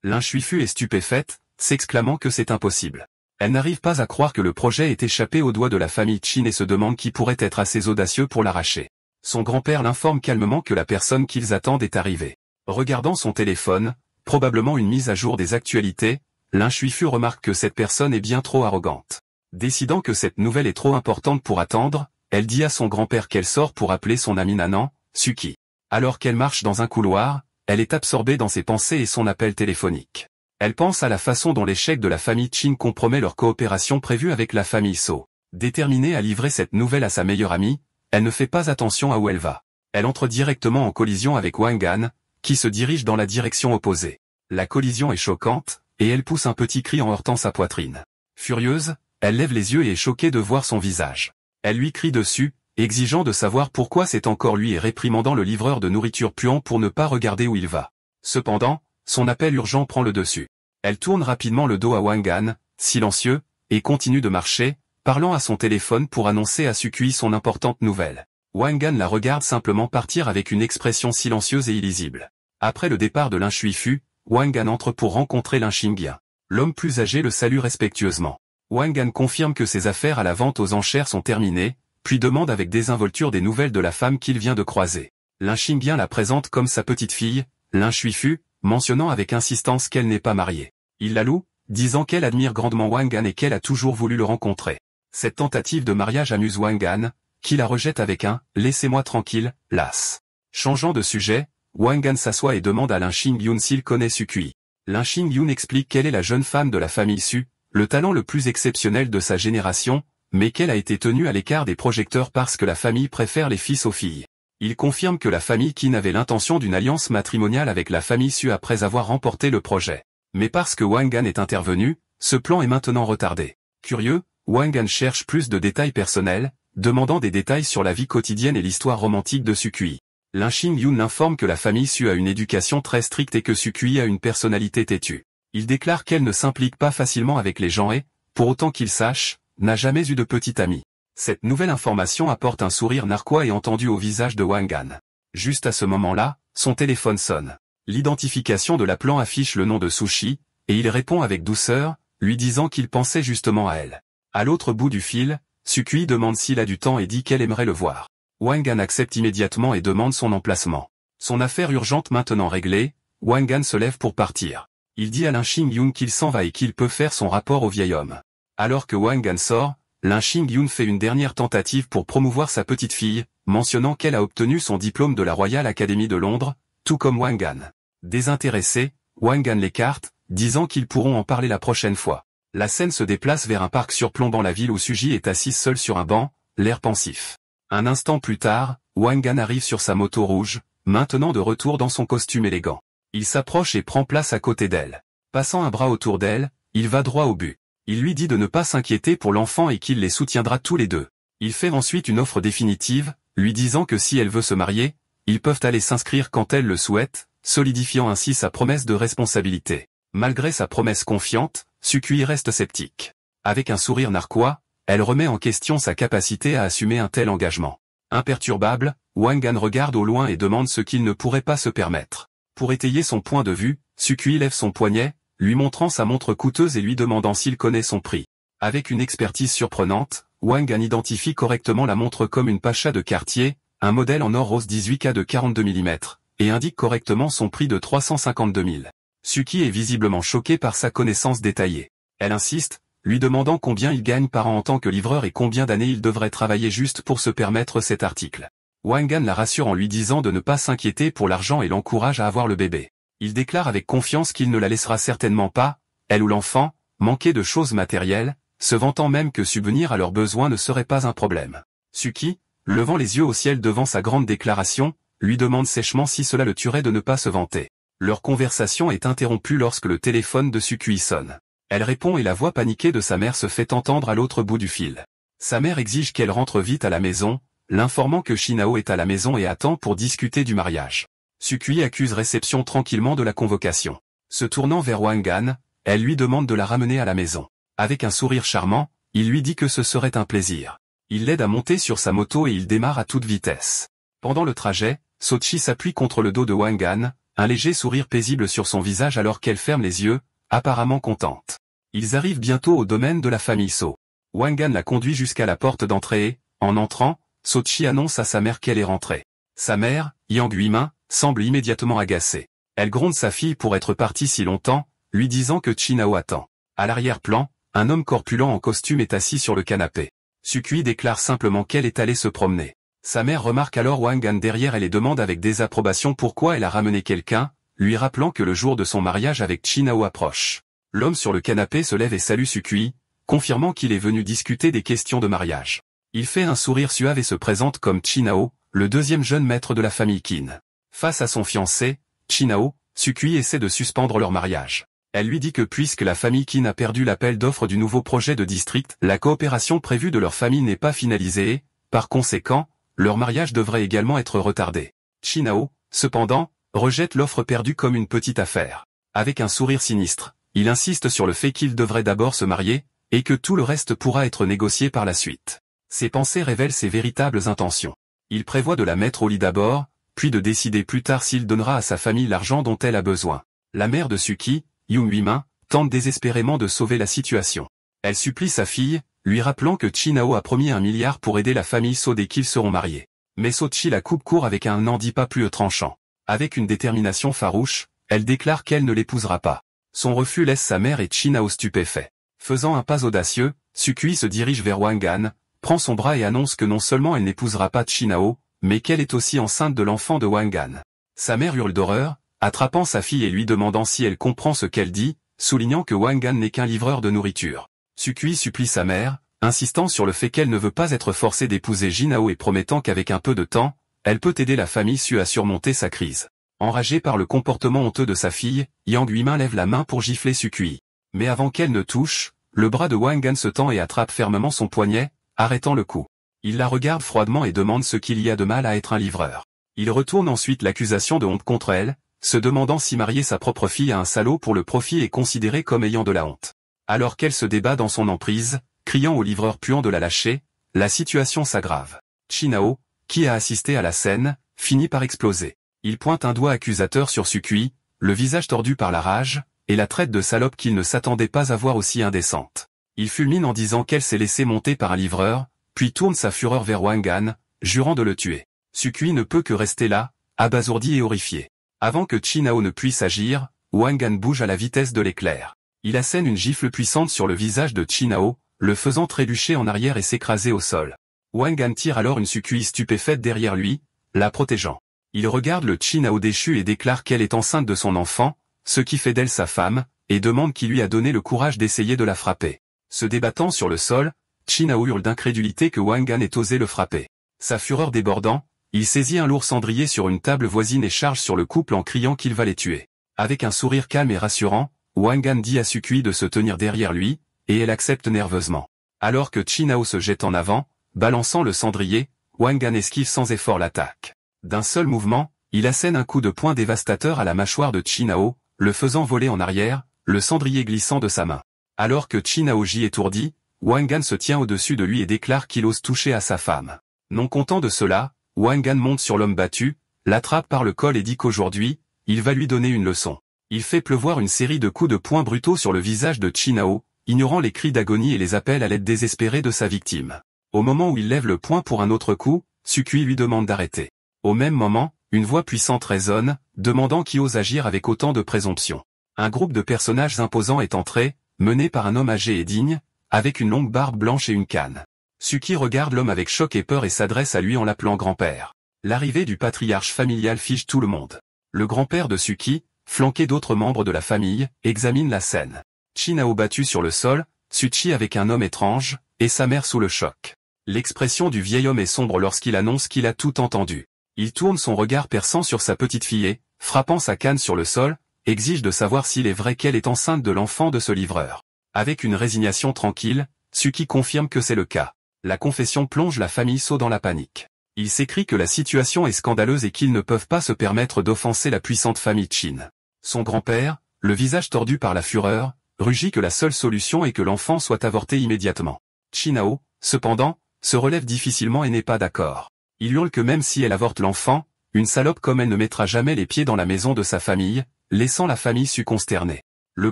Lin Shuifu est stupéfaite, s'exclamant que c'est impossible. Elle n'arrive pas à croire que le projet ait échappé aux doigts de la famille Qin et se demande qui pourrait être assez audacieux pour l'arracher. Son grand-père l'informe calmement que la personne qu'ils attendent est arrivée. Regardant son téléphone, probablement une mise à jour des actualités, Lin Shuifu remarque que cette personne est bien trop arrogante. Décidant que cette nouvelle est trop importante pour attendre, elle dit à son grand-père qu'elle sort pour appeler son ami Nanan, Suki. Alors qu'elle marche dans un couloir, elle est absorbée dans ses pensées et son appel téléphonique. Elle pense à la façon dont l'échec de la famille Qin compromet leur coopération prévue avec la famille So. Déterminée à livrer cette nouvelle à sa meilleure amie, elle ne fait pas attention à où elle va. Elle entre directement en collision avec Wang Han, qui se dirige dans la direction opposée. La collision est choquante, et elle pousse un petit cri en heurtant sa poitrine. Furieuse, elle lève les yeux et est choquée de voir son visage. Elle lui crie dessus, exigeant de savoir pourquoi c'est encore lui et réprimandant le livreur de nourriture puant pour ne pas regarder où il va. Cependant, son appel urgent prend le dessus. Elle tourne rapidement le dos à Wang Han, silencieux, et continue de marcher, parlant à son téléphone pour annoncer à Sukui son importante nouvelle. Wang Han la regarde simplement partir avec une expression silencieuse et illisible. Après le départ de Lin Shuifu, Wang Han entre pour rencontrer Lin Xingyan. L'homme plus âgé le salue respectueusement. Wang Han confirme que ses affaires à la vente aux enchères sont terminées, puis demande avec désinvolture des nouvelles de la femme qu'il vient de croiser. Lin Xingyan la présente comme sa petite fille, Lin Shuifu, mentionnant avec insistance qu'elle n'est pas mariée. Il la loue, disant qu'elle admire grandement Wang Han et qu'elle a toujours voulu le rencontrer. Cette tentative de mariage amuse Wang Han, qui la rejette avec un « laissez-moi tranquille », las. Changeant de sujet, Wang Han s'assoit et demande à Lin Xingyun s'il connaît Sukui. Lin Xingyun explique qu'elle est la jeune femme de la famille Su, le talent le plus exceptionnel de sa génération, mais qu'elle a été tenue à l'écart des projecteurs parce que la famille préfère les fils aux filles. Il confirme que la famille Qin avait l'intention d'une alliance matrimoniale avec la famille Su après avoir remporté le projet. Mais parce que Wang Han est intervenu, ce plan est maintenant retardé. Curieux, Wang Han cherche plus de détails personnels, demandant des détails sur la vie quotidienne et l'histoire romantique de Sukui. Lin Xingyun l'informe que la famille Su a une éducation très stricte et que Sukui a une personnalité têtue. Il déclare qu'elle ne s'implique pas facilement avec les gens et, pour autant qu'il sache, n'a jamais eu de petit ami. Cette nouvelle information apporte un sourire narquois et entendu au visage de Wang Han. Juste à ce moment-là, son téléphone sonne. L'identification de l'appelant affiche le nom de Sushi, et il répond avec douceur, lui disant qu'il pensait justement à elle. À l'autre bout du fil, Sukui demande s'il a du temps et dit qu'elle aimerait le voir. Wang Han accepte immédiatement et demande son emplacement. Son affaire urgente maintenant réglée, Wang Han se lève pour partir. Il dit à Lin Xingyun qu'il s'en va et qu'il peut faire son rapport au vieil homme. Alors que Wang Han sort, Lin Xingyun fait une dernière tentative pour promouvoir sa petite fille, mentionnant qu'elle a obtenu son diplôme de la Royal Academy de Londres, tout comme Wang Han. Désintéressé, Wang Han l'écarte, disant qu'ils pourront en parler la prochaine fois. La scène se déplace vers un parc surplombant la ville où Suji est assise seule sur un banc, l'air pensif. Un instant plus tard, Wang Han arrive sur sa moto rouge, maintenant de retour dans son costume élégant. Il s'approche et prend place à côté d'elle. Passant un bras autour d'elle, il va droit au but. Il lui dit de ne pas s'inquiéter pour l'enfant et qu'il les soutiendra tous les deux. Il fait ensuite une offre définitive, lui disant que si elle veut se marier, ils peuvent aller s'inscrire quand elle le souhaite, solidifiant ainsi sa promesse de responsabilité. Malgré sa promesse confiante, Sukui reste sceptique. Avec un sourire narquois, elle remet en question sa capacité à assumer un tel engagement. Imperturbable, Wang Han regarde au loin et demande ce qu'il ne pourrait pas se permettre. Pour étayer son point de vue, Sukui lève son poignet, lui montrant sa montre coûteuse et lui demandant s'il connaît son prix. Avec une expertise surprenante, Wang Han identifie correctement la montre comme une Pacha de Cartier, un modèle en or rose 18K de 42 mm, et indique correctement son prix de 352 000. Suki est visiblement choquée par sa connaissance détaillée. Elle insiste, lui demandant combien il gagne par an en tant que livreur et combien d'années il devrait travailler juste pour se permettre cet article. Wang Han la rassure en lui disant de ne pas s'inquiéter pour l'argent et l'encourage à avoir le bébé. Il déclare avec confiance qu'il ne la laissera certainement pas, elle ou l'enfant, manquer de choses matérielles, se vantant même que subvenir à leurs besoins ne serait pas un problème. Suki, levant les yeux au ciel devant sa grande déclaration, lui demande sèchement si cela le tuerait de ne pas se vanter. Leur conversation est interrompue lorsque le téléphone de Sukui sonne. Elle répond et la voix paniquée de sa mère se fait entendre à l'autre bout du fil. Sa mère exige qu'elle rentre vite à la maison, l'informant que Shinao est à la maison et attend pour discuter du mariage. Sukui accuse réception tranquillement de la convocation. Se tournant vers Wang Han, elle lui demande de la ramener à la maison. Avec un sourire charmant, il lui dit que ce serait un plaisir. Il l'aide à monter sur sa moto et il démarre à toute vitesse. Pendant le trajet, Sochi s'appuie contre le dos de Wang Han, un léger sourire paisible sur son visage alors qu'elle ferme les yeux, apparemment contente. Ils arrivent bientôt au domaine de la famille So. Wangan la conduit jusqu'à la porte d'entrée et, en entrant, So-chi annonce à sa mère qu'elle est rentrée. Sa mère, Yang Huimin, semble immédiatement agacée. Elle gronde sa fille pour être partie si longtemps, lui disant que Chinao attend. À l'arrière-plan, un homme corpulent en costume est assis sur le canapé. Sukui déclare simplement qu'elle est allée se promener. Sa mère remarque alors Wangan derrière elle et demande avec désapprobation pourquoi elle a ramené quelqu'un, lui rappelant que le jour de son mariage avec Chinao approche. L'homme sur le canapé se lève et salue Sukui, confirmant qu'il est venu discuter des questions de mariage. Il fait un sourire suave et se présente comme Chinao, le deuxième jeune maître de la famille Qin. Face à son fiancé, Chinao, Sukui essaie de suspendre leur mariage. Elle lui dit que puisque la famille Qin a perdu l'appel d'offres du nouveau projet de district, la coopération prévue de leur famille n'est pas finalisée et, par conséquent, leur mariage devrait également être retardé. Chinao, cependant, rejette l'offre perdue comme une petite affaire. Avec un sourire sinistre, il insiste sur le fait qu'ils devraient d'abord se marier, et que tout le reste pourra être négocié par la suite. Ses pensées révèlent ses véritables intentions. Il prévoit de la mettre au lit d'abord, puis de décider plus tard s'il donnera à sa famille l'argent dont elle a besoin. La mère de Suki, Yung Huimin, tente désespérément de sauver la situation. Elle supplie sa fille, lui rappelant que Chinao a promis 1 milliard pour aider la famille So dès qu'ils seront mariés. Mais So-chi la coupe court avec un n'en dit pas plus tranchant. Avec une détermination farouche, elle déclare qu'elle ne l'épousera pas. Son refus laisse sa mère et Chinao stupéfaits. Faisant un pas audacieux, Sukui se dirige vers Wangan, prend son bras et annonce que non seulement elle n'épousera pas Chinao, mais qu'elle est aussi enceinte de l'enfant de Wangan. Sa mère hurle d'horreur, attrapant sa fille et lui demandant si elle comprend ce qu'elle dit, soulignant que Wangan n'est qu'un livreur de nourriture. Sukui supplie sa mère, insistant sur le fait qu'elle ne veut pas être forcée d'épouser Jinao et promettant qu'avec un peu de temps, elle peut aider la famille Su à surmonter sa crise. Enragée par le comportement honteux de sa fille, Yang Huimin lève la main pour gifler Sukui. Mais avant qu'elle ne touche, le bras de Wangan se tend et attrape fermement son poignet, arrêtant le coup. Il la regarde froidement et demande ce qu'il y a de mal à être un livreur. Il retourne ensuite l'accusation de honte contre elle, se demandant si marier sa propre fille à un salaud pour le profit est considéré comme ayant de la honte. Alors qu'elle se débat dans son emprise, criant au livreur puant de la lâcher, la situation s'aggrave. Chinao, qui a assisté à la scène, finit par exploser. Il pointe un doigt accusateur sur Sukui, le visage tordu par la rage, et la traite de salope qu'il ne s'attendait pas à voir aussi indécente. Il fulmine en disant qu'elle s'est laissée monter par un livreur, puis tourne sa fureur vers Wangan, jurant de le tuer. Sukui ne peut que rester là, abasourdi et horrifié. Avant que Chinao ne puisse agir, Wangan bouge à la vitesse de l'éclair. Il assène une gifle puissante sur le visage de Chinao, le faisant trébucher en arrière et s'écraser au sol. Wangan tire alors une Sukui stupéfaite derrière lui, la protégeant. Il regarde le Chinao déchu et déclare qu'elle est enceinte de son enfant, ce qui fait d'elle sa femme, et demande qui lui a donné le courage d'essayer de la frapper. Se débattant sur le sol, Chinao hurle d'incrédulité que Wangan ait osé le frapper. Sa fureur débordant, il saisit un lourd cendrier sur une table voisine et charge sur le couple en criant qu'il va les tuer. Avec un sourire calme et rassurant, Wangan dit à Sukui de se tenir derrière lui, et elle accepte nerveusement. Alors que Chinao se jette en avant, balançant le cendrier, Wangan esquive sans effort l'attaque. D'un seul mouvement, il assène un coup de poing dévastateur à la mâchoire de Chinao, le faisant voler en arrière, le cendrier glissant de sa main. Alors que Chinao gît étourdi, Wangan se tient au-dessus de lui et déclare qu'il ose toucher à sa femme. Non content de cela, Wangan monte sur l'homme battu, l'attrape par le col et dit qu'aujourd'hui, il va lui donner une leçon. Il fait pleuvoir une série de coups de poing brutaux sur le visage de Chinao, ignorant les cris d'agonie et les appels à l'aide désespérés de sa victime. Au moment où il lève le poing pour un autre coup, Sukui lui demande d'arrêter. Au même moment, une voix puissante résonne, demandant qui ose agir avec autant de présomption. Un groupe de personnages imposants est entré, mené par un homme âgé et digne, avec une longue barbe blanche et une canne. Sukui regarde l'homme avec choc et peur et s'adresse à lui en l'appelant grand-père. L'arrivée du patriarche familial fige tout le monde. Le grand-père de Sukui, flanqué d'autres membres de la famille, examine la scène. Chinao battu sur le sol, Suchi avec un homme étrange, et sa mère sous le choc. L'expression du vieil homme est sombre lorsqu'il annonce qu'il a tout entendu. Il tourne son regard perçant sur sa petite fille et, frappant sa canne sur le sol, exige de savoir s'il est vrai qu'elle est enceinte de l'enfant de ce livreur. Avec une résignation tranquille, Sukui confirme que c'est le cas. La confession plonge la famille So dans la panique. Il s'écrie que la situation est scandaleuse et qu'ils ne peuvent pas se permettre d'offenser la puissante famille Qin. Son grand-père, le visage tordu par la fureur, rugit que la seule solution est que l'enfant soit avorté immédiatement. Chinao, cependant, se relève difficilement et n'est pas d'accord. Il hurle que même si elle avorte l'enfant, une salope comme elle ne mettra jamais les pieds dans la maison de sa famille, laissant la famille consternée. Le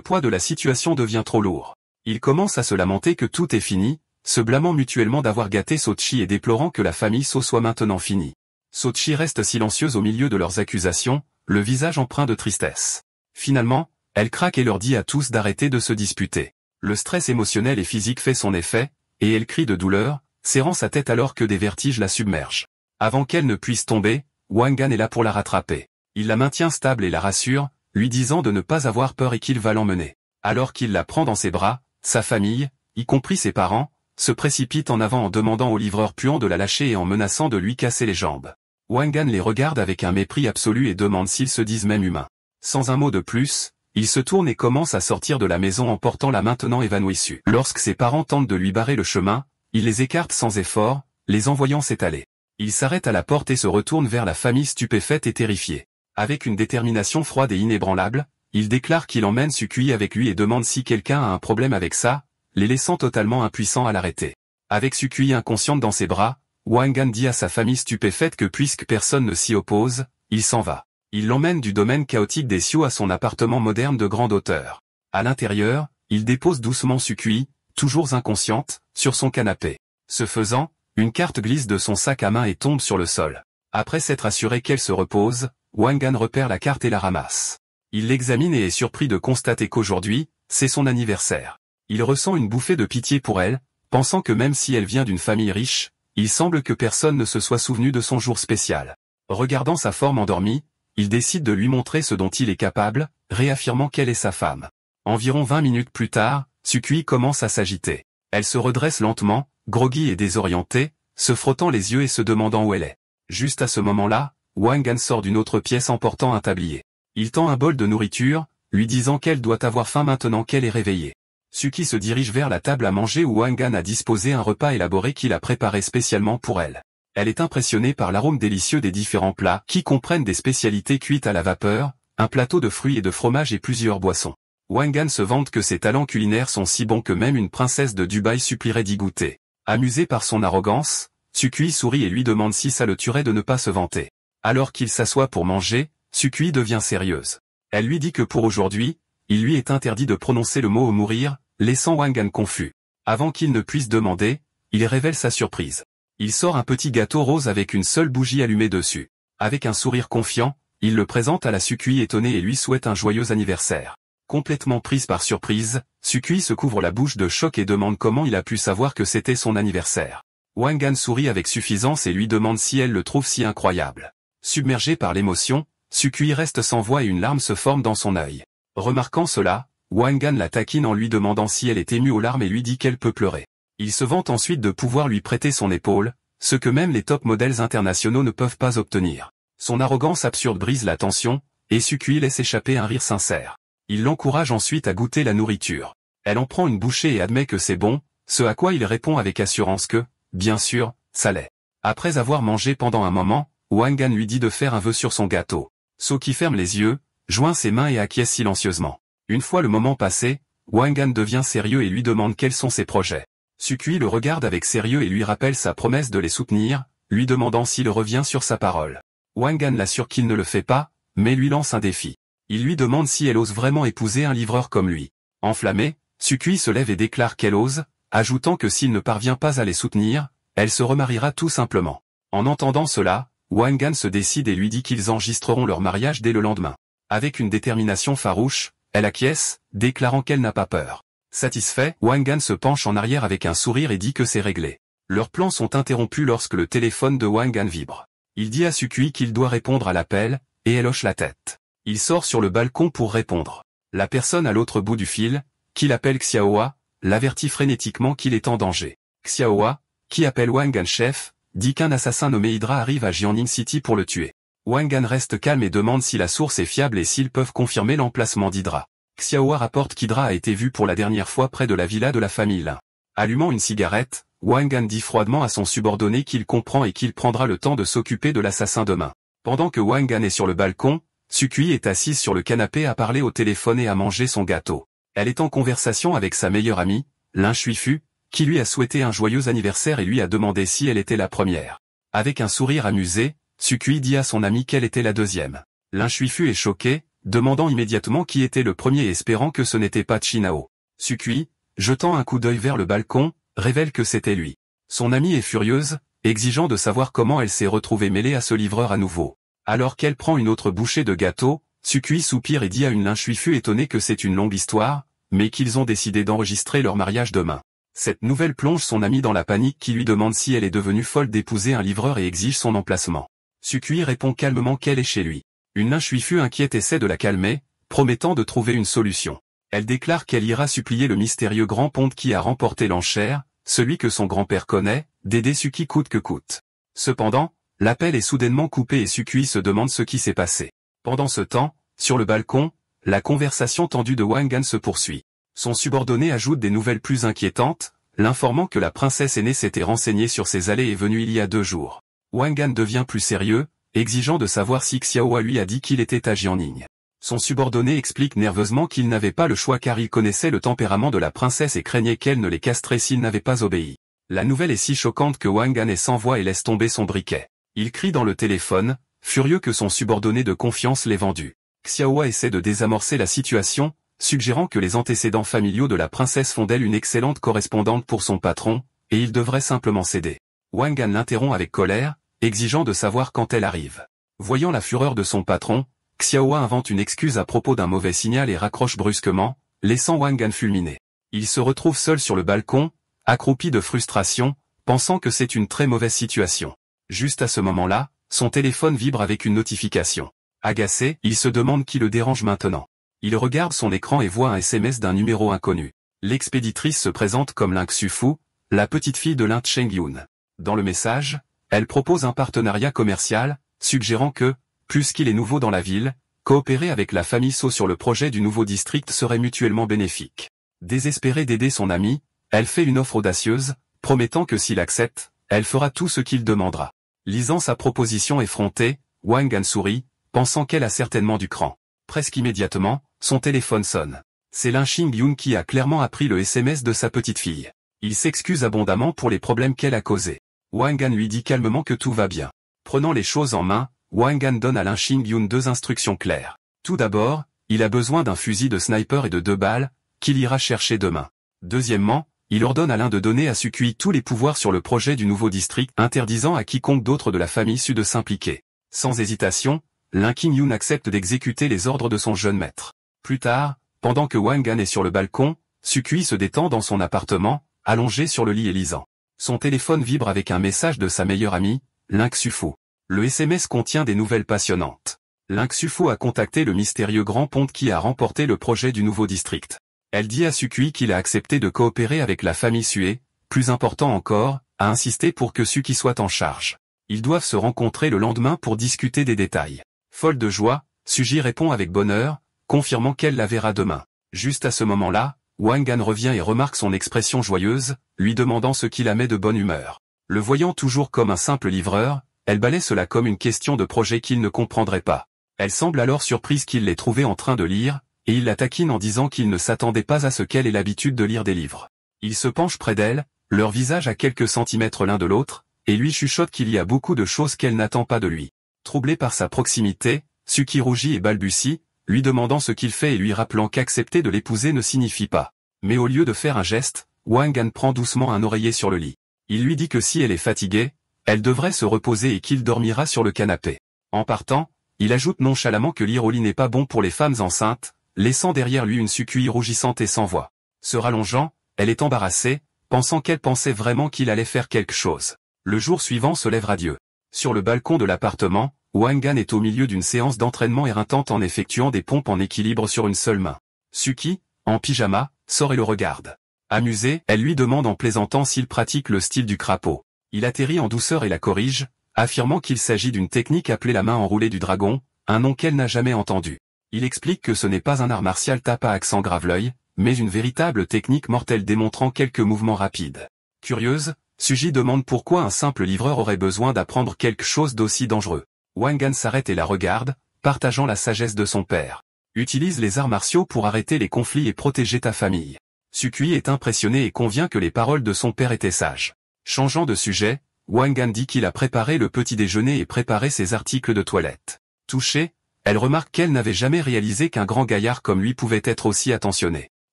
poids de la situation devient trop lourd. Ils commencent à se lamenter que tout est fini, se blâmant mutuellement d'avoir gâté Sochi et déplorant que la famille So soit maintenant finie. Sochi reste silencieuse au milieu de leurs accusations, le visage empreint de tristesse. Finalement, elle craque et leur dit à tous d'arrêter de se disputer. Le stress émotionnel et physique fait son effet, et elle crie de douleur, serrant sa tête alors que des vertiges la submergent. Avant qu'elle ne puisse tomber, Wangan est là pour la rattraper. Il la maintient stable et la rassure, lui disant de ne pas avoir peur et qu'il va l'emmener. Alors qu'il la prend dans ses bras, sa famille, y compris ses parents, se précipite en avant en demandant au livreur puant de la lâcher et en menaçant de lui casser les jambes. Wangan les regarde avec un mépris absolu et demande s'ils se disent même humains. Sans un mot de plus, il se tourne et commence à sortir de la maison en portant la maintenant évanouie. Lorsque ses parents tentent de lui barrer le chemin, il les écarte sans effort, les envoyant s'étaler. Il s'arrête à la porte et se retourne vers la famille stupéfaite et terrifiée. Avec une détermination froide et inébranlable, il déclare qu'il emmène Sukui avec lui et demande si quelqu'un a un problème avec ça, les laissant totalement impuissants à l'arrêter. Avec Sukui inconsciente dans ses bras, Wangan dit à sa famille stupéfaite que puisque personne ne s'y oppose, il s'en va. Il l'emmène du domaine chaotique des Sioux à son appartement moderne de grande hauteur. À l'intérieur, il dépose doucement Sukui, toujours inconsciente, sur son canapé. Ce faisant, une carte glisse de son sac à main et tombe sur le sol. Après s'être assuré qu'elle se repose, Wangan repère la carte et la ramasse. Il l'examine et est surpris de constater qu'aujourd'hui, c'est son anniversaire. Il ressent une bouffée de pitié pour elle, pensant que même si elle vient d'une famille riche, il semble que personne ne se soit souvenu de son jour spécial. Regardant sa forme endormie, il décide de lui montrer ce dont il est capable, réaffirmant qu'elle est sa femme. Environ 20 minutes plus tard, Sukui commence à s'agiter. Elle se redresse lentement, groggy et désorientée, se frottant les yeux et se demandant où elle est. Juste à ce moment-là, Wangan sort d'une autre pièce en portant un tablier. Il tend un bol de nourriture, lui disant qu'elle doit avoir faim maintenant qu'elle est réveillée. Sukui se dirige vers la table à manger où Wangan a disposé un repas élaboré qu'il a préparé spécialement pour elle. Elle est impressionnée par l'arôme délicieux des différents plats qui comprennent des spécialités cuites à la vapeur, un plateau de fruits et de fromage et plusieurs boissons. Wangan se vante que ses talents culinaires sont si bons que même une princesse de Dubaï supplierait d'y goûter. Amusé par son arrogance, Sukui sourit et lui demande si ça le tuerait de ne pas se vanter. Alors qu'il s'assoit pour manger, Sukui devient sérieuse. Elle lui dit que pour aujourd'hui, il lui est interdit de prononcer le mot au mourir, laissant Wangan confus. Avant qu'il ne puisse demander, il révèle sa surprise. Il sort un petit gâteau rose avec une seule bougie allumée dessus. Avec un sourire confiant, il le présente à la Sukui étonnée et lui souhaite un joyeux anniversaire. Complètement prise par surprise, Sukui se couvre la bouche de choc et demande comment il a pu savoir que c'était son anniversaire. Wangan sourit avec suffisance et lui demande si elle le trouve si incroyable. Submergé par l'émotion, Sukui reste sans voix et une larme se forme dans son œil. Remarquant cela, Wangan la taquine en lui demandant si elle est émue aux larmes et lui dit qu'elle peut pleurer. Il se vante ensuite de pouvoir lui prêter son épaule, ce que même les top modèles internationaux ne peuvent pas obtenir. Son arrogance absurde brise la tension, et Sukui laisse échapper un rire sincère. Il l'encourage ensuite à goûter la nourriture. Elle en prend une bouchée et admet que c'est bon, ce à quoi il répond avec assurance que, bien sûr, ça l'est. Après avoir mangé pendant un moment, Wangan lui dit de faire un vœu sur son gâteau. Sukui ferme les yeux, joint ses mains et acquiesce silencieusement. Une fois le moment passé, Wangan devient sérieux et lui demande quels sont ses projets. Sukui le regarde avec sérieux et lui rappelle sa promesse de les soutenir, lui demandant s'il revient sur sa parole. Wangan l'assure qu'il ne le fait pas, mais lui lance un défi. Il lui demande si elle ose vraiment épouser un livreur comme lui. Enflammée, Sukui se lève et déclare qu'elle ose, ajoutant que s'il ne parvient pas à les soutenir, elle se remariera tout simplement. En entendant cela, Wangan se décide et lui dit qu'ils enregistreront leur mariage dès le lendemain. Avec une détermination farouche, elle acquiesce, déclarant qu'elle n'a pas peur. Satisfait, Wangan se penche en arrière avec un sourire et dit que c'est réglé. Leurs plans sont interrompus lorsque le téléphone de Wangan vibre. Il dit à Sukui qu'il doit répondre à l'appel, et elle hoche la tête. Il sort sur le balcon pour répondre. La personne à l'autre bout du fil, qu'il appelle Xiaohua, l'avertit frénétiquement qu'il est en danger. Xiaohua, qui appelle Wangan chef, dit qu'un assassin nommé Hydra arrive à Jiangning City pour le tuer. Wangan reste calme et demande si la source est fiable et s'ils peuvent confirmer l'emplacement d'Hydra. Xiaohua rapporte qu'Hydra a été vu pour la dernière fois près de la villa de la famille Lin. Allumant une cigarette, Wangan dit froidement à son subordonné qu'il comprend et qu'il prendra le temps de s'occuper de l'assassin demain. Pendant que Wangan est sur le balcon, Sukui est assise sur le canapé à parler au téléphone et à manger son gâteau. Elle est en conversation avec sa meilleure amie, Lin Shuifu, qui lui a souhaité un joyeux anniversaire et lui a demandé si elle était la première. Avec un sourire amusé, Sukui dit à son ami qu'elle était la deuxième. Lin Shuifu est choqué, demandant immédiatement qui était le premier et espérant que ce n'était pas Chinao. Sukui, jetant un coup d'œil vers le balcon, révèle que c'était lui. Son amie est furieuse, exigeant de savoir comment elle s'est retrouvée mêlée à ce livreur à nouveau. Alors qu'elle prend une autre bouchée de gâteau, Sukui soupire et dit à une Lin Shuifu étonnée que c'est une longue histoire, mais qu'ils ont décidé d'enregistrer leur mariage demain. Cette nouvelle plonge son amie dans la panique qui lui demande si elle est devenue folle d'épouser un livreur et exige son emplacement. Sukui répond calmement qu'elle est chez lui. Une Lin Shuifu inquiète essaie de la calmer, promettant de trouver une solution. Elle déclare qu'elle ira supplier le mystérieux grand ponte qui a remporté l'enchère, celui que son grand-père connaît, d'aider Suki coûte que coûte. Cependant, l'appel est soudainement coupé et Sukui se demande ce qui s'est passé. Pendant ce temps, sur le balcon, la conversation tendue de Wangan se poursuit. Son subordonné ajoute des nouvelles plus inquiétantes, l'informant que la princesse aînée s'était renseignée sur ses allées et venues il y a 2 jours. Wangan devient plus sérieux, exigeant de savoir si Xiaohua lui a dit qu'il était à Jiangning. Son subordonné explique nerveusement qu'il n'avait pas le choix car il connaissait le tempérament de la princesse et craignait qu'elle ne les castrait s'il n'avait pas obéi. La nouvelle est si choquante que Wangan est sans voix et laisse tomber son briquet. Il crie dans le téléphone, furieux que son subordonné de confiance l'ait vendu. Xiaohua essaie de désamorcer la situation, suggérant que les antécédents familiaux de la princesse font d'elle une excellente correspondante pour son patron, et il devrait simplement céder. Wangan l'interrompt avec colère, exigeant de savoir quand elle arrive. Voyant la fureur de son patron, Xiaohua invente une excuse à propos d'un mauvais signal et raccroche brusquement, laissant Wangan fulminer. Il se retrouve seul sur le balcon, accroupi de frustration, pensant que c'est une très mauvaise situation. Juste à ce moment-là, son téléphone vibre avec une notification. Agacé, il se demande qui le dérange maintenant. Il regarde son écran et voit un SMS d'un numéro inconnu. L'expéditrice se présente comme Lin Xufu, la petite fille de Lin Chengyun. Dans le message, elle propose un partenariat commercial, suggérant que, puisqu'il est nouveau dans la ville, coopérer avec la famille So sur le projet du nouveau district serait mutuellement bénéfique. Désespérée d'aider son ami, elle fait une offre audacieuse, promettant que s'il accepte, elle fera tout ce qu'il demandera. Lisant sa proposition effrontée, Wangan sourit, pensant qu'elle a certainement du cran. Presque immédiatement, son téléphone sonne. C'est Lin Xingyun qui a clairement appris le SMS de sa petite fille. Il s'excuse abondamment pour les problèmes qu'elle a causés. Wangan lui dit calmement que tout va bien. Prenant les choses en main, Wangan donne à Lin Xingyun 2 instructions claires. Tout d'abord, il a besoin d'un fusil de sniper et de 2 balles, qu'il ira chercher demain. Deuxièmement, il ordonne à Lin de donner à Sukui tous les pouvoirs sur le projet du nouveau district, interdisant à quiconque d'autre de la famille Su de s'impliquer. Sans hésitation, Lin Xingyun accepte d'exécuter les ordres de son jeune maître. Plus tard, pendant que Wangan est sur le balcon, Sukui se détend dans son appartement, allongé sur le lit et lisant. Son téléphone vibre avec un message de sa meilleure amie, Lin Xufu. Le SMS contient des nouvelles passionnantes. Lin Xufu a contacté le mystérieux grand ponte qui a remporté le projet du nouveau district. Elle dit à Sukui qu'il a accepté de coopérer avec la famille Sue, plus important encore, a insisté pour que Suki soit en charge. Ils doivent se rencontrer le lendemain pour discuter des détails. Folle de joie, Suji répond avec bonheur, confirmant qu'elle la verra demain. Juste à ce moment-là, Wangan revient et remarque son expression joyeuse, lui demandant ce qui la met de bonne humeur. Le voyant toujours comme un simple livreur, elle balaie cela comme une question de projet qu'il ne comprendrait pas. Elle semble alors surprise qu'il l'ait trouvé en train de lire, et il la taquine en disant qu'il ne s'attendait pas à ce qu'elle ait l'habitude de lire des livres. Il se penche près d'elle, leur visage à quelques centimètres l'un de l'autre, et lui chuchote qu'il y a beaucoup de choses qu'elle n'attend pas de lui. Troublé par sa proximité, Suki rougit et balbutie, lui demandant ce qu'il fait et lui rappelant qu'accepter de l'épouser ne signifie pas. Mais au lieu de faire un geste, Wangan prend doucement un oreiller sur le lit. Il lui dit que si elle est fatiguée, elle devrait se reposer et qu'il dormira sur le canapé. En partant, il ajoute nonchalamment que lire au lit n'est pas bon pour les femmes enceintes, laissant derrière lui une Sukui rougissante et sans voix. Se rallongeant, elle est embarrassée, pensant qu'elle pensait vraiment qu'il allait faire quelque chose. Le jour suivant se lève radieux. Sur le balcon de l'appartement, Wangan est au milieu d'une séance d'entraînement éreintante en effectuant des pompes en équilibre sur une seule main. Suki, en pyjama, sort et le regarde. Amusée, elle lui demande en plaisantant s'il pratique le style du crapaud. Il atterrit en douceur et la corrige, affirmant qu'il s'agit d'une technique appelée la main enroulée du dragon, un nom qu'elle n'a jamais entendu. Il explique que ce n'est pas un art martial tape à accent grave-l'œil, mais une véritable technique mortelle démontrant quelques mouvements rapides. Curieuse, Suji demande pourquoi un simple livreur aurait besoin d'apprendre quelque chose d'aussi dangereux. Wangan s'arrête et la regarde, partageant la sagesse de son père. Utilise les arts martiaux pour arrêter les conflits et protéger ta famille. Sukui est impressionné et convient que les paroles de son père étaient sages. Changeant de sujet, Wang Gan dit qu'il a préparé le petit déjeuner et préparé ses articles de toilette. Touchée, elle remarque qu'elle n'avait jamais réalisé qu'un grand gaillard comme lui pouvait être aussi attentionné.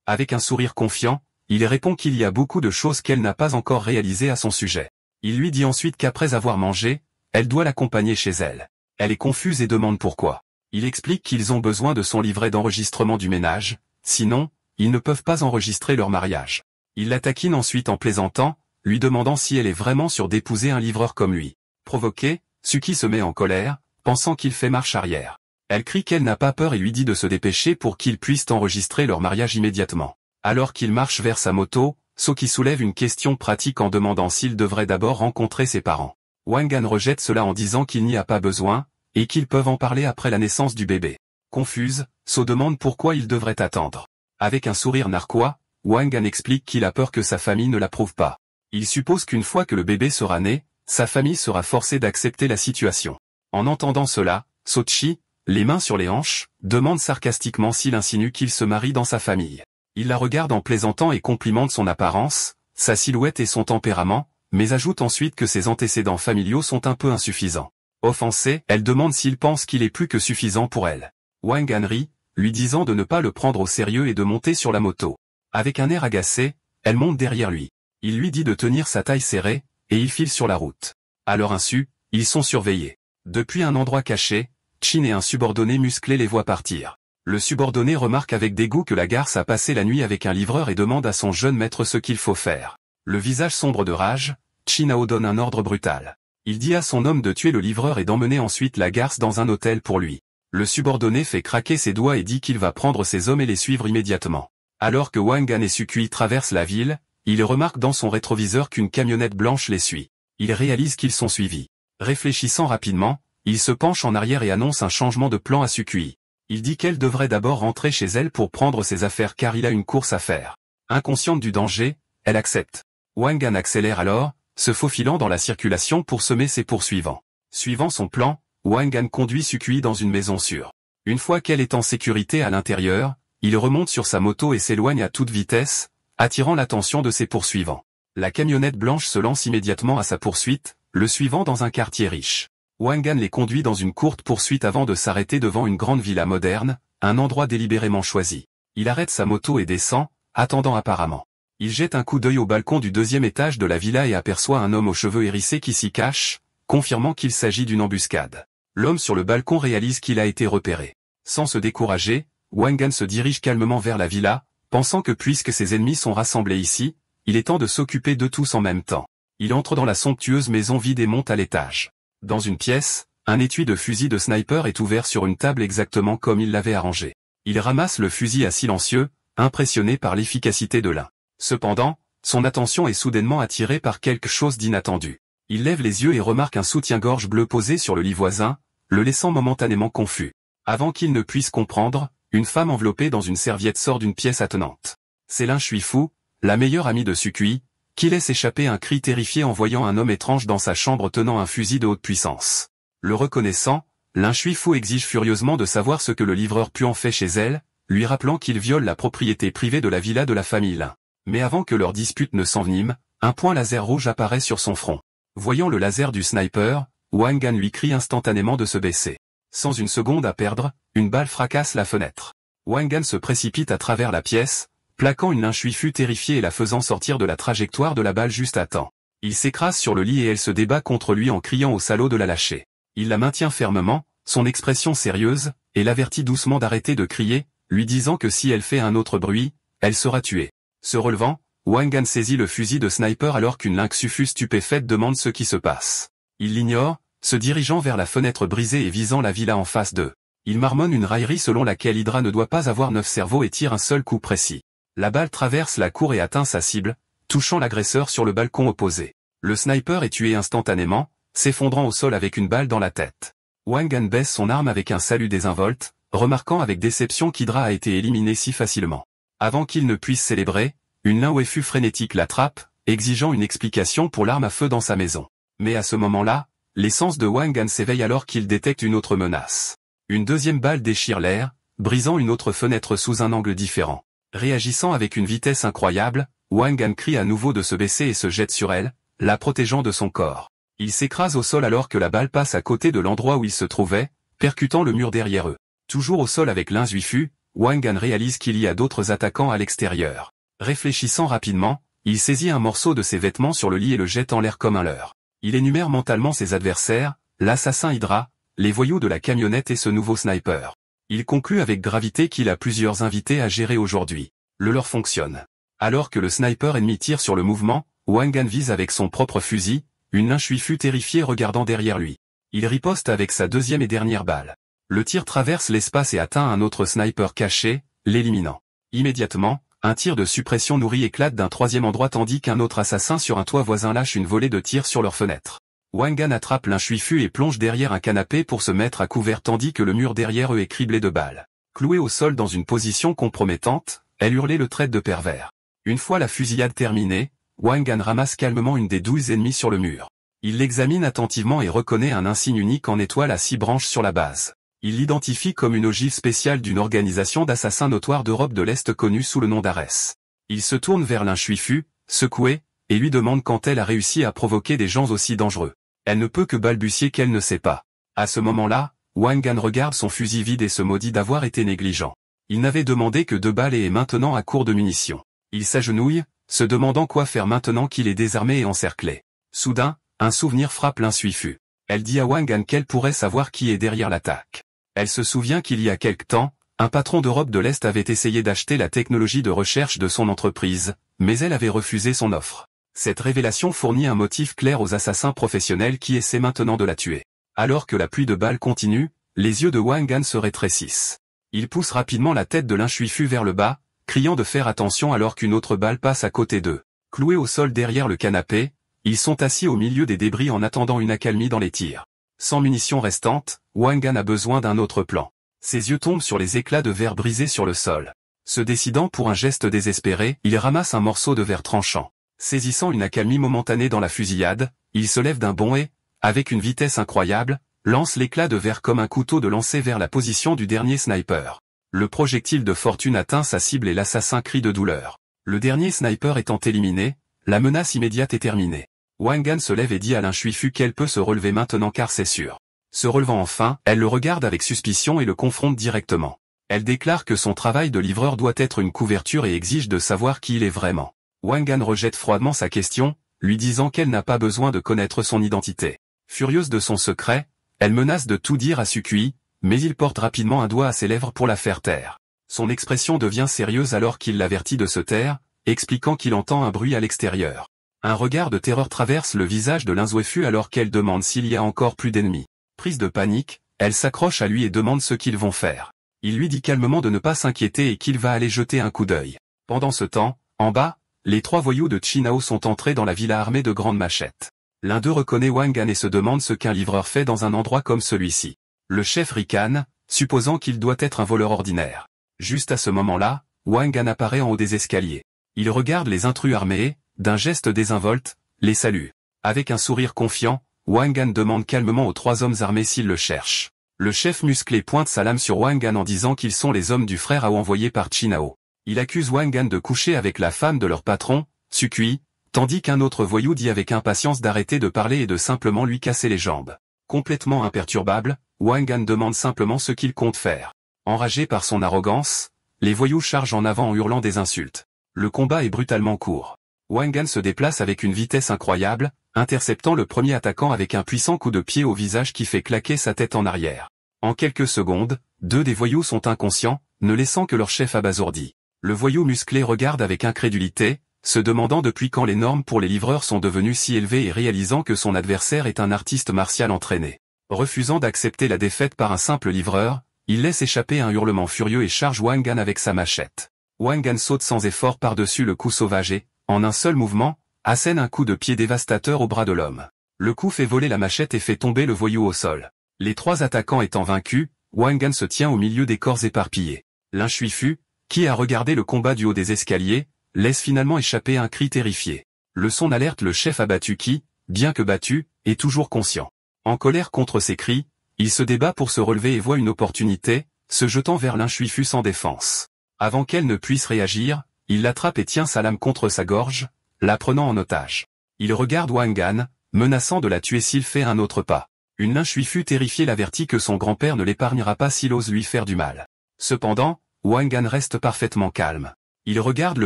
Avec un sourire confiant, il répond qu'il y a beaucoup de choses qu'elle n'a pas encore réalisées à son sujet. Il lui dit ensuite qu'après avoir mangé, elle doit l'accompagner chez elle. Elle est confuse et demande pourquoi. Il explique qu'ils ont besoin de son livret d'enregistrement du ménage, sinon, ils ne peuvent pas enregistrer leur mariage. Il la taquine ensuite en plaisantant, lui demandant si elle est vraiment sûre d'épouser un livreur comme lui. Provoquée, Suki se met en colère, pensant qu'il fait marche arrière. Elle crie qu'elle n'a pas peur et lui dit de se dépêcher pour qu'ils puissent enregistrer leur mariage immédiatement. Alors qu'il marche vers sa moto, Soki soulève une question pratique en demandant s'il devrait d'abord rencontrer ses parents. Wang Gan rejette cela en disant qu'il n'y a pas besoin, et qu'ils peuvent en parler après la naissance du bébé. Confuse, So demande pourquoi il devrait attendre. Avec un sourire narquois, Wang Gan explique qu'il a peur que sa famille ne l'approuve pas. Il suppose qu'une fois que le bébé sera né, sa famille sera forcée d'accepter la situation. En entendant cela, Sochi, les mains sur les hanches, demande sarcastiquement s'il insinue qu'il se marie dans sa famille. Il la regarde en plaisantant et complimente son apparence, sa silhouette et son tempérament, mais ajoute ensuite que ses antécédents familiaux sont un peu insuffisants. Offensée, elle demande s'il pense qu'il est plus que suffisant pour elle. Wang Gan rit, lui disant de ne pas le prendre au sérieux et de monter sur la moto. Avec un air agacé, elle monte derrière lui. Il lui dit de tenir sa taille serrée, et il file sur la route. À leur insu, ils sont surveillés. Depuis un endroit caché, Chin et un subordonné musclé les voient partir. Le subordonné remarque avec dégoût que la garce a passé la nuit avec un livreur et demande à son jeune maître ce qu'il faut faire. Le visage sombre de rage, Chin donne un ordre brutal. Il dit à son homme de tuer le livreur et d'emmener ensuite la garce dans un hôtel pour lui. Le subordonné fait craquer ses doigts et dit qu'il va prendre ses hommes et les suivre immédiatement. Alors que Wang Gan et Sukui traversent la ville, il remarque dans son rétroviseur qu'une camionnette blanche les suit. Il réalise qu'ils sont suivis. Réfléchissant rapidement, il se penche en arrière et annonce un changement de plan à Sukui. Il dit qu'elle devrait d'abord rentrer chez elle pour prendre ses affaires car il a une course à faire. Inconsciente du danger, elle accepte. Wang Gan accélère alors, se faufilant dans la circulation pour semer ses poursuivants. Suivant son plan, Wang Gan conduit Sukui dans une maison sûre. Une fois qu'elle est en sécurité à l'intérieur, il remonte sur sa moto et s'éloigne à toute vitesse, attirant l'attention de ses poursuivants. La camionnette blanche se lance immédiatement à sa poursuite, le suivant dans un quartier riche. Wang Gan les conduit dans une courte poursuite avant de s'arrêter devant une grande villa moderne, un endroit délibérément choisi. Il arrête sa moto et descend, attendant apparemment. Il jette un coup d'œil au balcon du deuxième étage de la villa et aperçoit un homme aux cheveux hérissés qui s'y cache, confirmant qu'il s'agit d'une embuscade. L'homme sur le balcon réalise qu'il a été repéré. Sans se décourager, Wang Gan se dirige calmement vers la villa, pensant que puisque ses ennemis sont rassemblés ici, il est temps de s'occuper d'eux tous en même temps. Il entre dans la somptueuse maison vide et monte à l'étage. Dans une pièce, un étui de fusil de sniper est ouvert sur une table exactement comme il l'avait arrangé. Il ramasse le fusil à silencieux, impressionné par l'efficacité de l'un. Cependant, son attention est soudainement attirée par quelque chose d'inattendu. Il lève les yeux et remarque un soutien-gorge bleu posé sur le lit voisin, le laissant momentanément confus. Avant qu'il ne puisse comprendre, une femme enveloppée dans une serviette sort d'une pièce attenante. C'est Lin Shuifu, la meilleure amie de Sukui, qui laisse échapper un cri terrifié en voyant un homme étrange dans sa chambre tenant un fusil de haute puissance. Le reconnaissant, Lin Shuifu exige furieusement de savoir ce que le livreur Puan fait chez elle, lui rappelant qu'il viole la propriété privée de la villa de la famille Lin. Mais avant que leur dispute ne s'envenime, un point laser rouge apparaît sur son front. Voyant le laser du sniper, Wang Gan lui crie instantanément de se baisser. Sans une seconde à perdre, une balle fracasse la fenêtre. Wang Gan se précipite à travers la pièce, plaquant une Lin Shuifu terrifiée et la faisant sortir de la trajectoire de la balle juste à temps. Il s'écrase sur le lit et elle se débat contre lui en criant au salaud de la lâcher. Il la maintient fermement, son expression sérieuse, et l'avertit doucement d'arrêter de crier, lui disant que si elle fait un autre bruit, elle sera tuée. Se relevant, Wang Gan saisit le fusil de sniper alors qu'une Lin Shuifu stupéfaite demande ce qui se passe. Il l'ignore, se dirigeant vers la fenêtre brisée et visant la villa en face d'eux. Il marmonne une raillerie selon laquelle Hydra ne doit pas avoir 9 cerveaux et tire un seul coup précis. La balle traverse la cour et atteint sa cible, touchant l'agresseur sur le balcon opposé. Le sniper est tué instantanément, s'effondrant au sol avec une balle dans la tête. Wang Gan baisse son arme avec un salut désinvolte, remarquant avec déception qu'Hydra a été éliminé si facilement. Avant qu'il ne puisse célébrer, une Lin Weifu frénétique l'attrape, exigeant une explication pour l'arme à feu dans sa maison. Mais à ce moment-là, l'essence de Wang Gan s'éveille alors qu'il détecte une autre menace. Une deuxième balle déchire l'air, brisant une autre fenêtre sous un angle différent. Réagissant avec une vitesse incroyable, Wang Gan crie à nouveau de se baisser et se jette sur elle, la protégeant de son corps. Il s'écrase au sol alors que la balle passe à côté de l'endroit où il se trouvait, percutant le mur derrière eux. Toujours au sol avec l'Inzuifu, Wang Gan réalise qu'il y a d'autres attaquants à l'extérieur. Réfléchissant rapidement, il saisit un morceau de ses vêtements sur le lit et le jette en l'air comme un leurre. Il énumère mentalement ses adversaires, l'assassin Hydra, les voyous de la camionnette et ce nouveau sniper. Il conclut avec gravité qu'il a plusieurs invités à gérer aujourd'hui. Le leurre fonctionne. Alors que le sniper ennemi tire sur le mouvement, Wang Gan vise avec son propre fusil, une Inzuifu terrifiée regardant derrière lui. Il riposte avec sa deuxième et dernière balle. Le tir traverse l'espace et atteint un autre sniper caché, l'éliminant. Immédiatement, un tir de suppression nourrie éclate d'un troisième endroit tandis qu'un autre assassin sur un toit voisin lâche une volée de tirs sur leur fenêtre. Wang Gan attrape l'Inzuifu et plonge derrière un canapé pour se mettre à couvert tandis que le mur derrière eux est criblé de balles. Clouée au sol dans une position compromettante, elle hurlait le trait de pervers. Une fois la fusillade terminée, Wang Gan ramasse calmement une des 12 ennemis sur le mur. Il l'examine attentivement et reconnaît un insigne unique en étoile à 6 branches sur la base. Il l'identifie comme une ogive spéciale d'une organisation d'assassins notoires d'Europe de l'Est connue sous le nom d'Ares. Il se tourne vers l'Inzuifu, secoué, et lui demande quand elle a réussi à provoquer des gens aussi dangereux. Elle ne peut que balbutier qu'elle ne sait pas. À ce moment-là, Wang Gan regarde son fusil vide et se maudit d'avoir été négligent. Il n'avait demandé que 2 balles et est maintenant à court de munitions. Il s'agenouille, se demandant quoi faire maintenant qu'il est désarmé et encerclé. Soudain, un souvenir frappe l'Inzuifu. Elle dit à Wang Gan qu'elle pourrait savoir qui est derrière l'attaque. Elle se souvient qu'il y a quelque temps, un patron d'Europe de l'Est avait essayé d'acheter la technologie de recherche de son entreprise, mais elle avait refusé son offre. Cette révélation fournit un motif clair aux assassins professionnels qui essaient maintenant de la tuer. Alors que la pluie de balles continue, les yeux de Wang Gan se rétrécissent. Il pousse rapidement la tête de l'Inzuifu vers le bas, criant de faire attention alors qu'une autre balle passe à côté d'eux. Cloués au sol derrière le canapé, ils sont assis au milieu des débris en attendant une accalmie dans les tirs. Sans munitions restantes, Wang Gan a besoin d'un autre plan. Ses yeux tombent sur les éclats de verre brisés sur le sol. Se décidant pour un geste désespéré, il ramasse un morceau de verre tranchant. Saisissant une accalmie momentanée dans la fusillade, il se lève d'un bond et, avec une vitesse incroyable, lance l'éclat de verre comme un couteau de lancer vers la position du dernier sniper. Le projectile de fortune atteint sa cible et l'assassin crie de douleur. Le dernier sniper étant éliminé, la menace immédiate est terminée. Wang Gan se lève et dit à l'Inzuifu qu'elle peut se relever maintenant car c'est sûr. Se relevant enfin, elle le regarde avec suspicion et le confronte directement. Elle déclare que son travail de livreur doit être une couverture et exige de savoir qui il est vraiment. Wang Gan rejette froidement sa question, lui disant qu'elle n'a pas besoin de connaître son identité. Furieuse de son secret, elle menace de tout dire à Sukui, mais il porte rapidement un doigt à ses lèvres pour la faire taire. Son expression devient sérieuse alors qu'il l'avertit de se taire, expliquant qu'il entend un bruit à l'extérieur. Un regard de terreur traverse le visage de l'Inzuifu alors qu'elle demande s'il y a encore plus d'ennemis. Prise de panique, elle s'accroche à lui et demande ce qu'ils vont faire. Il lui dit calmement de ne pas s'inquiéter et qu'il va aller jeter un coup d'œil. Pendant ce temps, en bas, les 3 voyous de Chinao sont entrés dans la villa armés de grandes machettes. L'un d'eux reconnaît Wang Gan et se demande ce qu'un livreur fait dans un endroit comme celui-ci. Le chef ricane, supposant qu'il doit être un voleur ordinaire. Juste à ce moment-là, Wang Gan apparaît en haut des escaliers. Il regarde les intrus armés et, d'un geste désinvolte, les salue. Avec un sourire confiant, Wang Gan demande calmement aux 3 hommes armés s'ils le cherchent. Le chef musclé pointe sa lame sur Wang Gan en disant qu'ils sont les hommes du frère Ao envoyés par Chinao. Il accuse Wang Gan de coucher avec la femme de leur patron, Sukui, tandis qu'un autre voyou dit avec impatience d'arrêter de parler et de simplement lui casser les jambes. Complètement imperturbable, Wang Gan demande simplement ce qu'il compte faire. Enragé par son arrogance, les voyous chargent en avant en hurlant des insultes. Le combat est brutalement court. Wang Gan se déplace avec une vitesse incroyable, interceptant le premier attaquant avec un puissant coup de pied au visage qui fait claquer sa tête en arrière. En quelques secondes, 2 des voyous sont inconscients, ne laissant que leur chef abasourdi. Le voyou musclé regarde avec incrédulité, se demandant depuis quand les normes pour les livreurs sont devenues si élevées et réalisant que son adversaire est un artiste martial entraîné. Refusant d'accepter la défaite par un simple livreur, il laisse échapper un hurlement furieux et charge Wang Gan avec sa machette. Wang Gan saute sans effort par-dessus le coup sauvage et, en un seul mouvement, assène un coup de pied dévastateur au bras de l'homme. Le coup fait voler la machette et fait tomber le voyou au sol. Les 3 attaquants étant vaincus, Wang Gan se tient au milieu des corps éparpillés. L'Inzuifu, qui a regardé le combat du haut des escaliers, laisse finalement échapper un cri terrifié. Le son alerte le chef abattu qui, bien que battu, est toujours conscient. En colère contre ces cris, il se débat pour se relever et voit une opportunité, se jetant vers l'Inzuifu sans défense. Avant qu'elle ne puisse réagir, il l'attrape et tient sa lame contre sa gorge, la prenant en otage. Il regarde Wang Gan, menaçant de la tuer s'il fait un autre pas. Une Lin Shuifu terrifiée l'avertit que son grand-père ne l'épargnera pas s'il ose lui faire du mal. Cependant, Wang Gan reste parfaitement calme. Il regarde le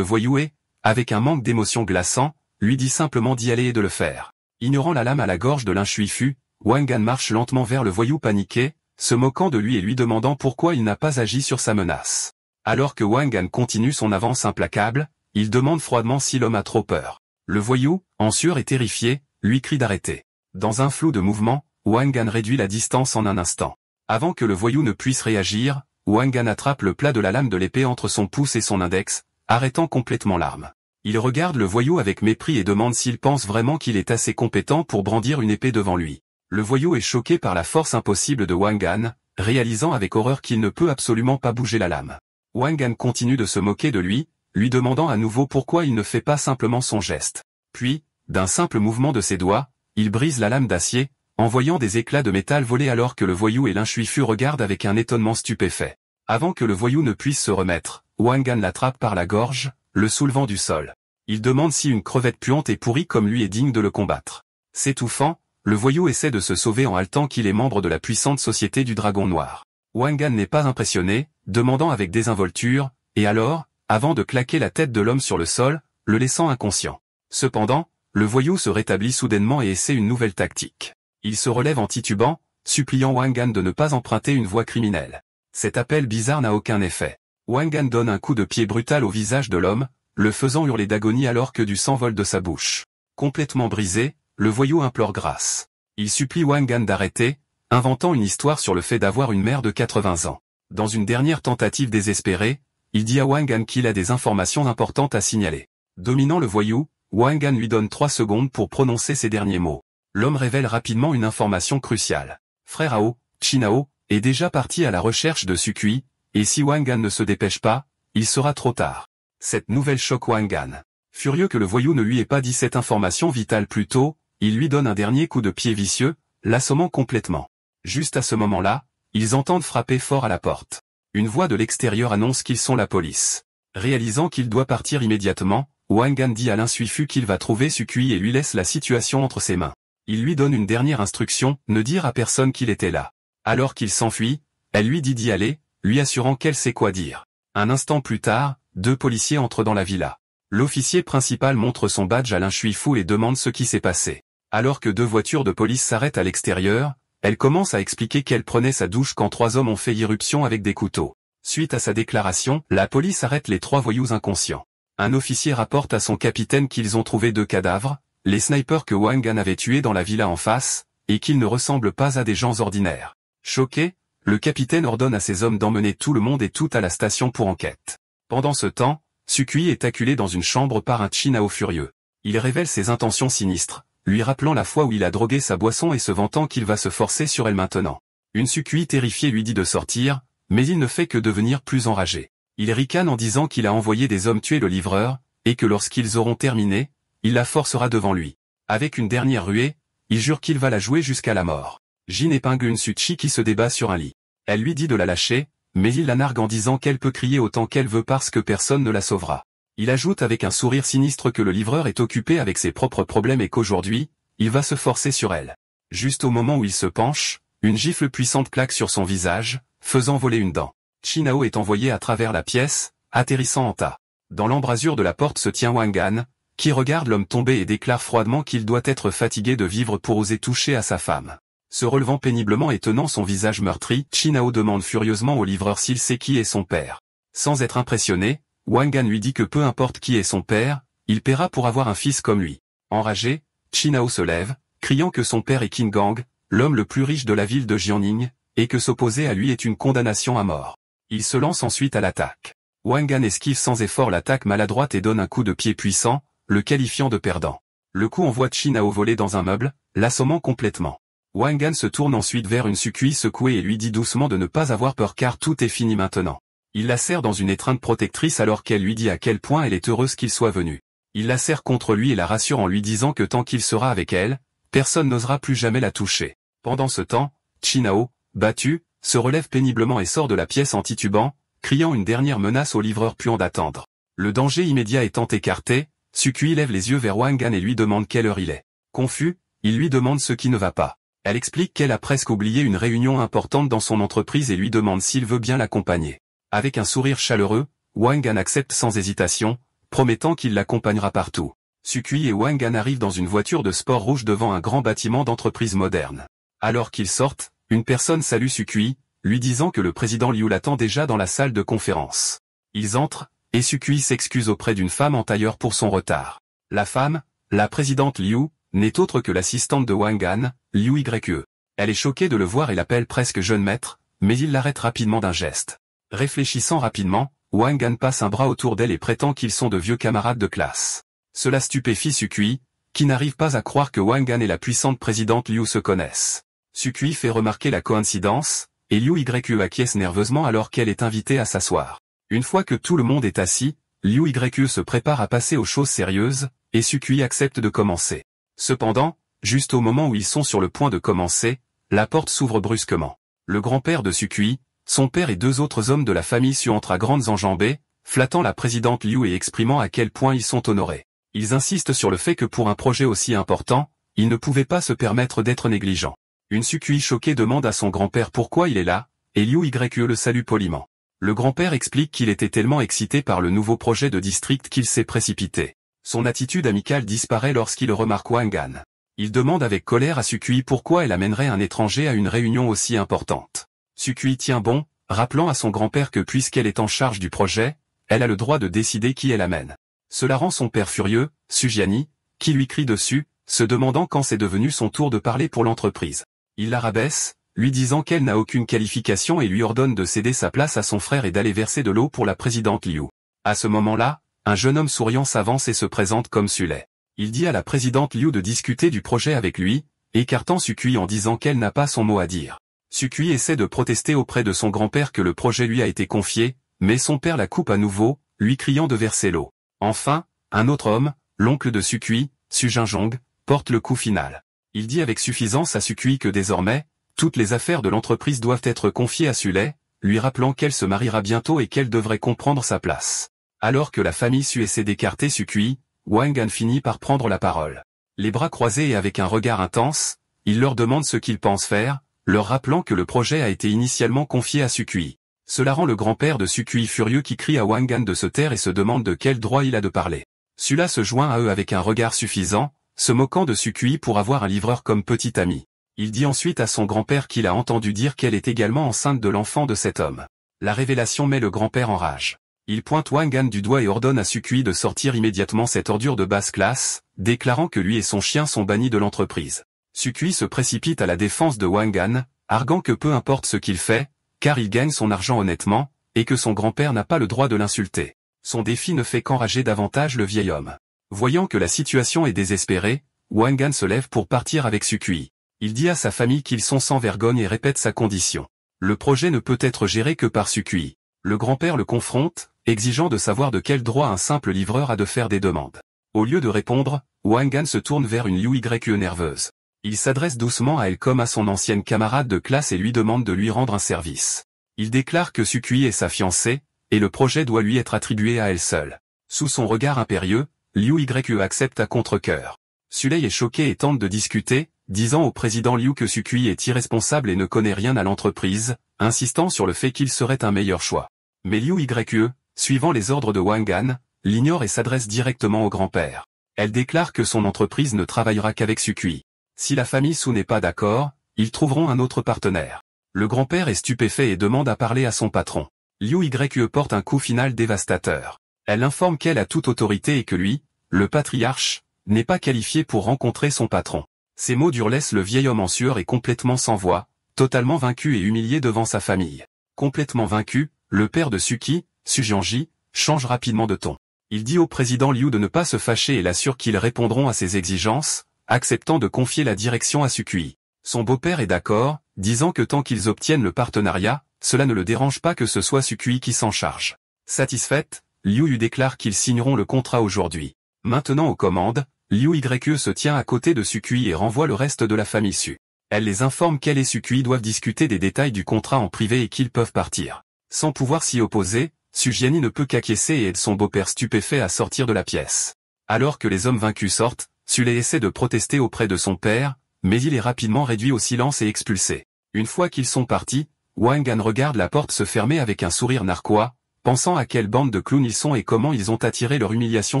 voyou et, avec un manque d'émotion glaçant, lui dit simplement d'y aller et de le faire. Ignorant la lame à la gorge de Lin Shuifu, Wang Gan marche lentement vers le voyou paniqué, se moquant de lui et lui demandant pourquoi il n'a pas agi sur sa menace. Alors que Wang Gan continue son avance implacable, il demande froidement si l'homme a trop peur. Le voyou, en sueur et terrifié, lui crie d'arrêter. Dans un flou de mouvements, Wang Gan réduit la distance en un instant. Avant que le voyou ne puisse réagir, Wang Gan attrape le plat de la lame de l'épée entre son pouce et son index, arrêtant complètement l'arme. Il regarde le voyou avec mépris et demande s'il pense vraiment qu'il est assez compétent pour brandir une épée devant lui. Le voyou est choqué par la force impossible de Wang Gan, réalisant avec horreur qu'il ne peut absolument pas bouger la lame. Wang Gan continue de se moquer de lui demandant à nouveau pourquoi il ne fait pas simplement son geste. Puis, d'un simple mouvement de ses doigts, il brise la lame d'acier, envoyant des éclats de métal voler alors que le voyou et Lin Shuifu regardent avec un étonnement stupéfait. Avant que le voyou ne puisse se remettre, Wang Gan l'attrape par la gorge, le soulevant du sol. Il demande si une crevette puante et pourrie comme lui est digne de le combattre. S'étouffant, le voyou essaie de se sauver en haletant qu'il est membre de la puissante société du Dragon Noir. Wang Gan n'est pas impressionné, demandant avec désinvolture, et alors, avant de claquer la tête de l'homme sur le sol, le laissant inconscient. Cependant, le voyou se rétablit soudainement et essaie une nouvelle tactique. Il se relève en titubant, suppliant Wang Gan de ne pas emprunter une voie criminelle. Cet appel bizarre n'a aucun effet. Wang Gan donne un coup de pied brutal au visage de l'homme, le faisant hurler d'agonie alors que du sang vole de sa bouche. Complètement brisé, le voyou implore grâce. Il supplie Wang Gan d'arrêter, inventant une histoire sur le fait d'avoir une mère de 80 ans. Dans une dernière tentative désespérée, il dit à Wang Gan qu'il a des informations importantes à signaler. Dominant le voyou, Wang Gan lui donne 3 secondes pour prononcer ces derniers mots. L'homme révèle rapidement une information cruciale. Frère Ao, Chinao, est déjà parti à la recherche de Sukui, et si Wang Gan ne se dépêche pas, il sera trop tard. Cette nouvelle choque Wang Gan. Furieux que le voyou ne lui ait pas dit cette information vitale plus tôt, il lui donne un dernier coup de pied vicieux, l'assommant complètement. Juste à ce moment-là, ils entendent frapper fort à la porte. Une voix de l'extérieur annonce qu'ils sont la police. Réalisant qu'il doit partir immédiatement, Wang Gan dit à Lin Shuifu qu'il va trouver Sukui et lui laisse la situation entre ses mains. Il lui donne une dernière instruction, ne dire à personne qu'il était là. Alors qu'il s'enfuit, elle lui dit d'y aller, lui assurant qu'elle sait quoi dire. Un instant plus tard, 2 policiers entrent dans la villa. L'officier principal montre son badge à Lin Shuifu et demande ce qui s'est passé. Alors que 2 voitures de police s'arrêtent à l'extérieur, elle commence à expliquer qu'elle prenait sa douche quand 3 hommes ont fait irruption avec des couteaux. Suite à sa déclaration, la police arrête les 3 voyous inconscients. Un officier rapporte à son capitaine qu'ils ont trouvé 2 cadavres, les snipers que Wang Gan avait tués dans la villa en face, et qu'ils ne ressemblent pas à des gens ordinaires. Choqué, le capitaine ordonne à ses hommes d'emmener tout le monde et tout à la station pour enquête. Pendant ce temps, Sukui est acculé dans une chambre par un Chinao furieux. Il révèle ses intentions sinistres, lui rappelant la fois où il a drogué sa boisson et se vantant qu'il va se forcer sur elle maintenant. Une Sukui terrifiée lui dit de sortir, mais il ne fait que devenir plus enragé. Il ricane en disant qu'il a envoyé des hommes tuer le livreur, et que lorsqu'ils auront terminé, il la forcera devant lui. Avec une dernière ruée, il jure qu'il va la jouer jusqu'à la mort. Jin épingle une Suchi qui se débat sur un lit. Elle lui dit de la lâcher, mais il la nargue en disant qu'elle peut crier autant qu'elle veut parce que personne ne la sauvera. Il ajoute avec un sourire sinistre que le livreur est occupé avec ses propres problèmes et qu'aujourd'hui, il va se forcer sur elle. Juste au moment où il se penche, une gifle puissante claque sur son visage, faisant voler une dent. Chinao est envoyé à travers la pièce, atterrissant en tas. Dans l'embrasure de la porte se tient Wang Gan, qui regarde l'homme tomber et déclare froidement qu'il doit être fatigué de vivre pour oser toucher à sa femme. Se relevant péniblement et tenant son visage meurtri, Chinao demande furieusement au livreur s'il sait qui est son père. Sans être impressionné, Wang Gan lui dit que peu importe qui est son père, il paiera pour avoir un fils comme lui. Enragé, Chinao se lève, criant que son père est Qin Gang, l'homme le plus riche de la ville de Jiangning, et que s'opposer à lui est une condamnation à mort. Il se lance ensuite à l'attaque. Wang Gan esquive sans effort l'attaque maladroite et donne un coup de pied puissant, le qualifiant de perdant. Le coup envoie Chinao voler dans un meuble, l'assommant complètement. Wang Gan se tourne ensuite vers une Sukui secouée et lui dit doucement de ne pas avoir peur car tout est fini maintenant. Il la serre dans une étreinte protectrice alors qu'elle lui dit à quel point elle est heureuse qu'il soit venu. Il la serre contre lui et la rassure en lui disant que tant qu'il sera avec elle, personne n'osera plus jamais la toucher. Pendant ce temps, Chinao, battu, se relève péniblement et sort de la pièce en titubant, criant une dernière menace au livreur puant d'attendre. Le danger immédiat étant écarté, Sukui lève les yeux vers Wang Gan et lui demande quelle heure il est. Confus, Il lui demande ce qui ne va pas. Elle explique qu'elle a presque oublié une réunion importante dans son entreprise et lui demande s'il veut bien l'accompagner. Avec un sourire chaleureux, Wang Han accepte sans hésitation, promettant qu'il l'accompagnera partout. Sukui et Wang Han arrivent dans une voiture de sport rouge devant un grand bâtiment d'entreprise moderne. Alors qu'ils sortent, une personne salue Sukui, lui disant que le président Liu l'attend déjà dans la salle de conférence. Ils entrent, et Sukui s'excuse auprès d'une femme en tailleur pour son retard. La femme, la présidente Liu, n'est autre que l'assistante de Wang Han, Liu Yue. Elle est choquée de le voir et l'appelle presque jeune maître, mais il l'arrête rapidement d'un geste. Réfléchissant rapidement, Wang Han passe un bras autour d'elle et prétend qu'ils sont de vieux camarades de classe. Cela stupéfie Sukui, qui n'arrive pas à croire que Wang Han et la puissante présidente Liu se connaissent. Sukui fait remarquer la coïncidence, et Liu Yue acquiesce nerveusement alors qu'elle est invitée à s'asseoir. Une fois que tout le monde est assis, Liu Yue se prépare à passer aux choses sérieuses, et Sukui accepte de commencer. Cependant, juste au moment où ils sont sur le point de commencer, la porte s'ouvre brusquement. Le grand-père de Sukui, son père et deux autres hommes de la famille Su entrent à grandes enjambées, flattant la présidente Liu et exprimant à quel point ils sont honorés. Ils insistent sur le fait que pour un projet aussi important, ils ne pouvaient pas se permettre d'être négligents. Une Sukui choquée demande à son grand-père pourquoi il est là, et Liu Yue le salue poliment. Le grand-père explique qu'il était tellement excité par le nouveau projet de district qu'il s'est précipité. Son attitude amicale disparaît lorsqu'il remarque Wang Han. Il demande avec colère à Sukui pourquoi elle amènerait un étranger à une réunion aussi importante. Sukui tient bon, rappelant à son grand-père que puisqu'elle est en charge du projet, elle a le droit de décider qui elle amène. Cela rend son père furieux, Sujiani, qui lui crie dessus, se demandant quand c'est devenu son tour de parler pour l'entreprise. Il la rabaisse, lui disant qu'elle n'a aucune qualification et lui ordonne de céder sa place à son frère et d'aller verser de l'eau pour la présidente Liu. À ce moment-là, un jeune homme souriant s'avance et se présente comme Sule. Il dit à la présidente Liu de discuter du projet avec lui, écartant Sukui en disant qu'elle n'a pas son mot à dire. Sukui essaie de protester auprès de son grand-père que le projet lui a été confié, mais son père la coupe à nouveau, lui criant de verser l'eau. Enfin, un autre homme, l'oncle de Sukui, Su Jinjong, porte le coup final. Il dit avec suffisance à Sukui que désormais, toutes les affaires de l'entreprise doivent être confiées à Sule, lui rappelant qu'elle se mariera bientôt et qu'elle devrait comprendre sa place. Alors que la famille Su essaie d'écarter Sukui, Wang Han finit par prendre la parole. Les bras croisés et avec un regard intense, il leur demande ce qu'ils pensent faire, leur rappelant que le projet a été initialement confié à Sukui. Cela rend le grand-père de Sukui furieux qui crie à Wang Han de se taire et se demande de quel droit il a de parler. Celui-là se joint à eux avec un regard suffisant, se moquant de Sukui pour avoir un livreur comme petit ami. Il dit ensuite à son grand-père qu'il a entendu dire qu'elle est également enceinte de l'enfant de cet homme. La révélation met le grand-père en rage. Il pointe Wang Han du doigt et ordonne à Sukui de sortir immédiatement cette ordure de basse classe, déclarant que lui et son chien sont bannis de l'entreprise. Sukui se précipite à la défense de Wang Han, arguant que peu importe ce qu'il fait, car il gagne son argent honnêtement, et que son grand-père n'a pas le droit de l'insulter. Son défi ne fait qu'enrager davantage le vieil homme. Voyant que la situation est désespérée, Wang Han se lève pour partir avec Sukui. Il dit à sa famille qu'ils sont sans vergogne et répète sa condition. Le projet ne peut être géré que par Sukui. Le grand-père le confronte, exigeant de savoir de quel droit un simple livreur a de faire des demandes. Au lieu de répondre, Wang Han se tourne vers une Liu Yue nerveuse. Il s'adresse doucement à elle comme à son ancienne camarade de classe et lui demande de lui rendre un service. Il déclare que Sukui est sa fiancée, et le projet doit lui être attribué à elle seule. Sous son regard impérieux, Liu Yue accepte à contre-cœur. Sulei est choqué et tente de discuter, disant au président Liu que Sukui est irresponsable et ne connaît rien à l'entreprise, insistant sur le fait qu'il serait un meilleur choix. Mais Liu Yue, suivant les ordres de Wang Han, l'ignore et s'adresse directement au grand-père. Elle déclare que son entreprise ne travaillera qu'avec Sukui. Si la famille Su n'est pas d'accord, ils trouveront un autre partenaire. Le grand-père est stupéfait et demande à parler à son patron. Liu Yue porte un coup final dévastateur. Elle informe qu'elle a toute autorité et que lui, le patriarche, n'est pas qualifié pour rencontrer son patron. Ces mots durs laissent le vieil homme en sueur et complètement sans voix, totalement vaincu et humilié devant sa famille. Complètement vaincu, le père de Suki, Sujianji, change rapidement de ton. Il dit au président Liu de ne pas se fâcher et l'assure qu'ils répondront à ses exigences, acceptant de confier la direction à Sukui. Son beau-père est d'accord, disant que tant qu'ils obtiennent le partenariat, cela ne le dérange pas que ce soit Sukui qui s'en charge. Satisfaite, Liu Yu déclare qu'ils signeront le contrat aujourd'hui. Maintenant aux commandes, Liu Yue se tient à côté de Sukui et renvoie le reste de la famille Su. Elle les informe qu'elle et Sukui doivent discuter des détails du contrat en privé et qu'ils peuvent partir. Sans pouvoir s'y opposer, Sujiani ne peut qu'acquiescer et aide son beau-père stupéfait à sortir de la pièce. Alors que les hommes vaincus sortent, Sule essaie de protester auprès de son père, mais il est rapidement réduit au silence et expulsé. Une fois qu'ils sont partis, Wang Han regarde la porte se fermer avec un sourire narquois, pensant à quelle bande de clowns ils sont et comment ils ont attiré leur humiliation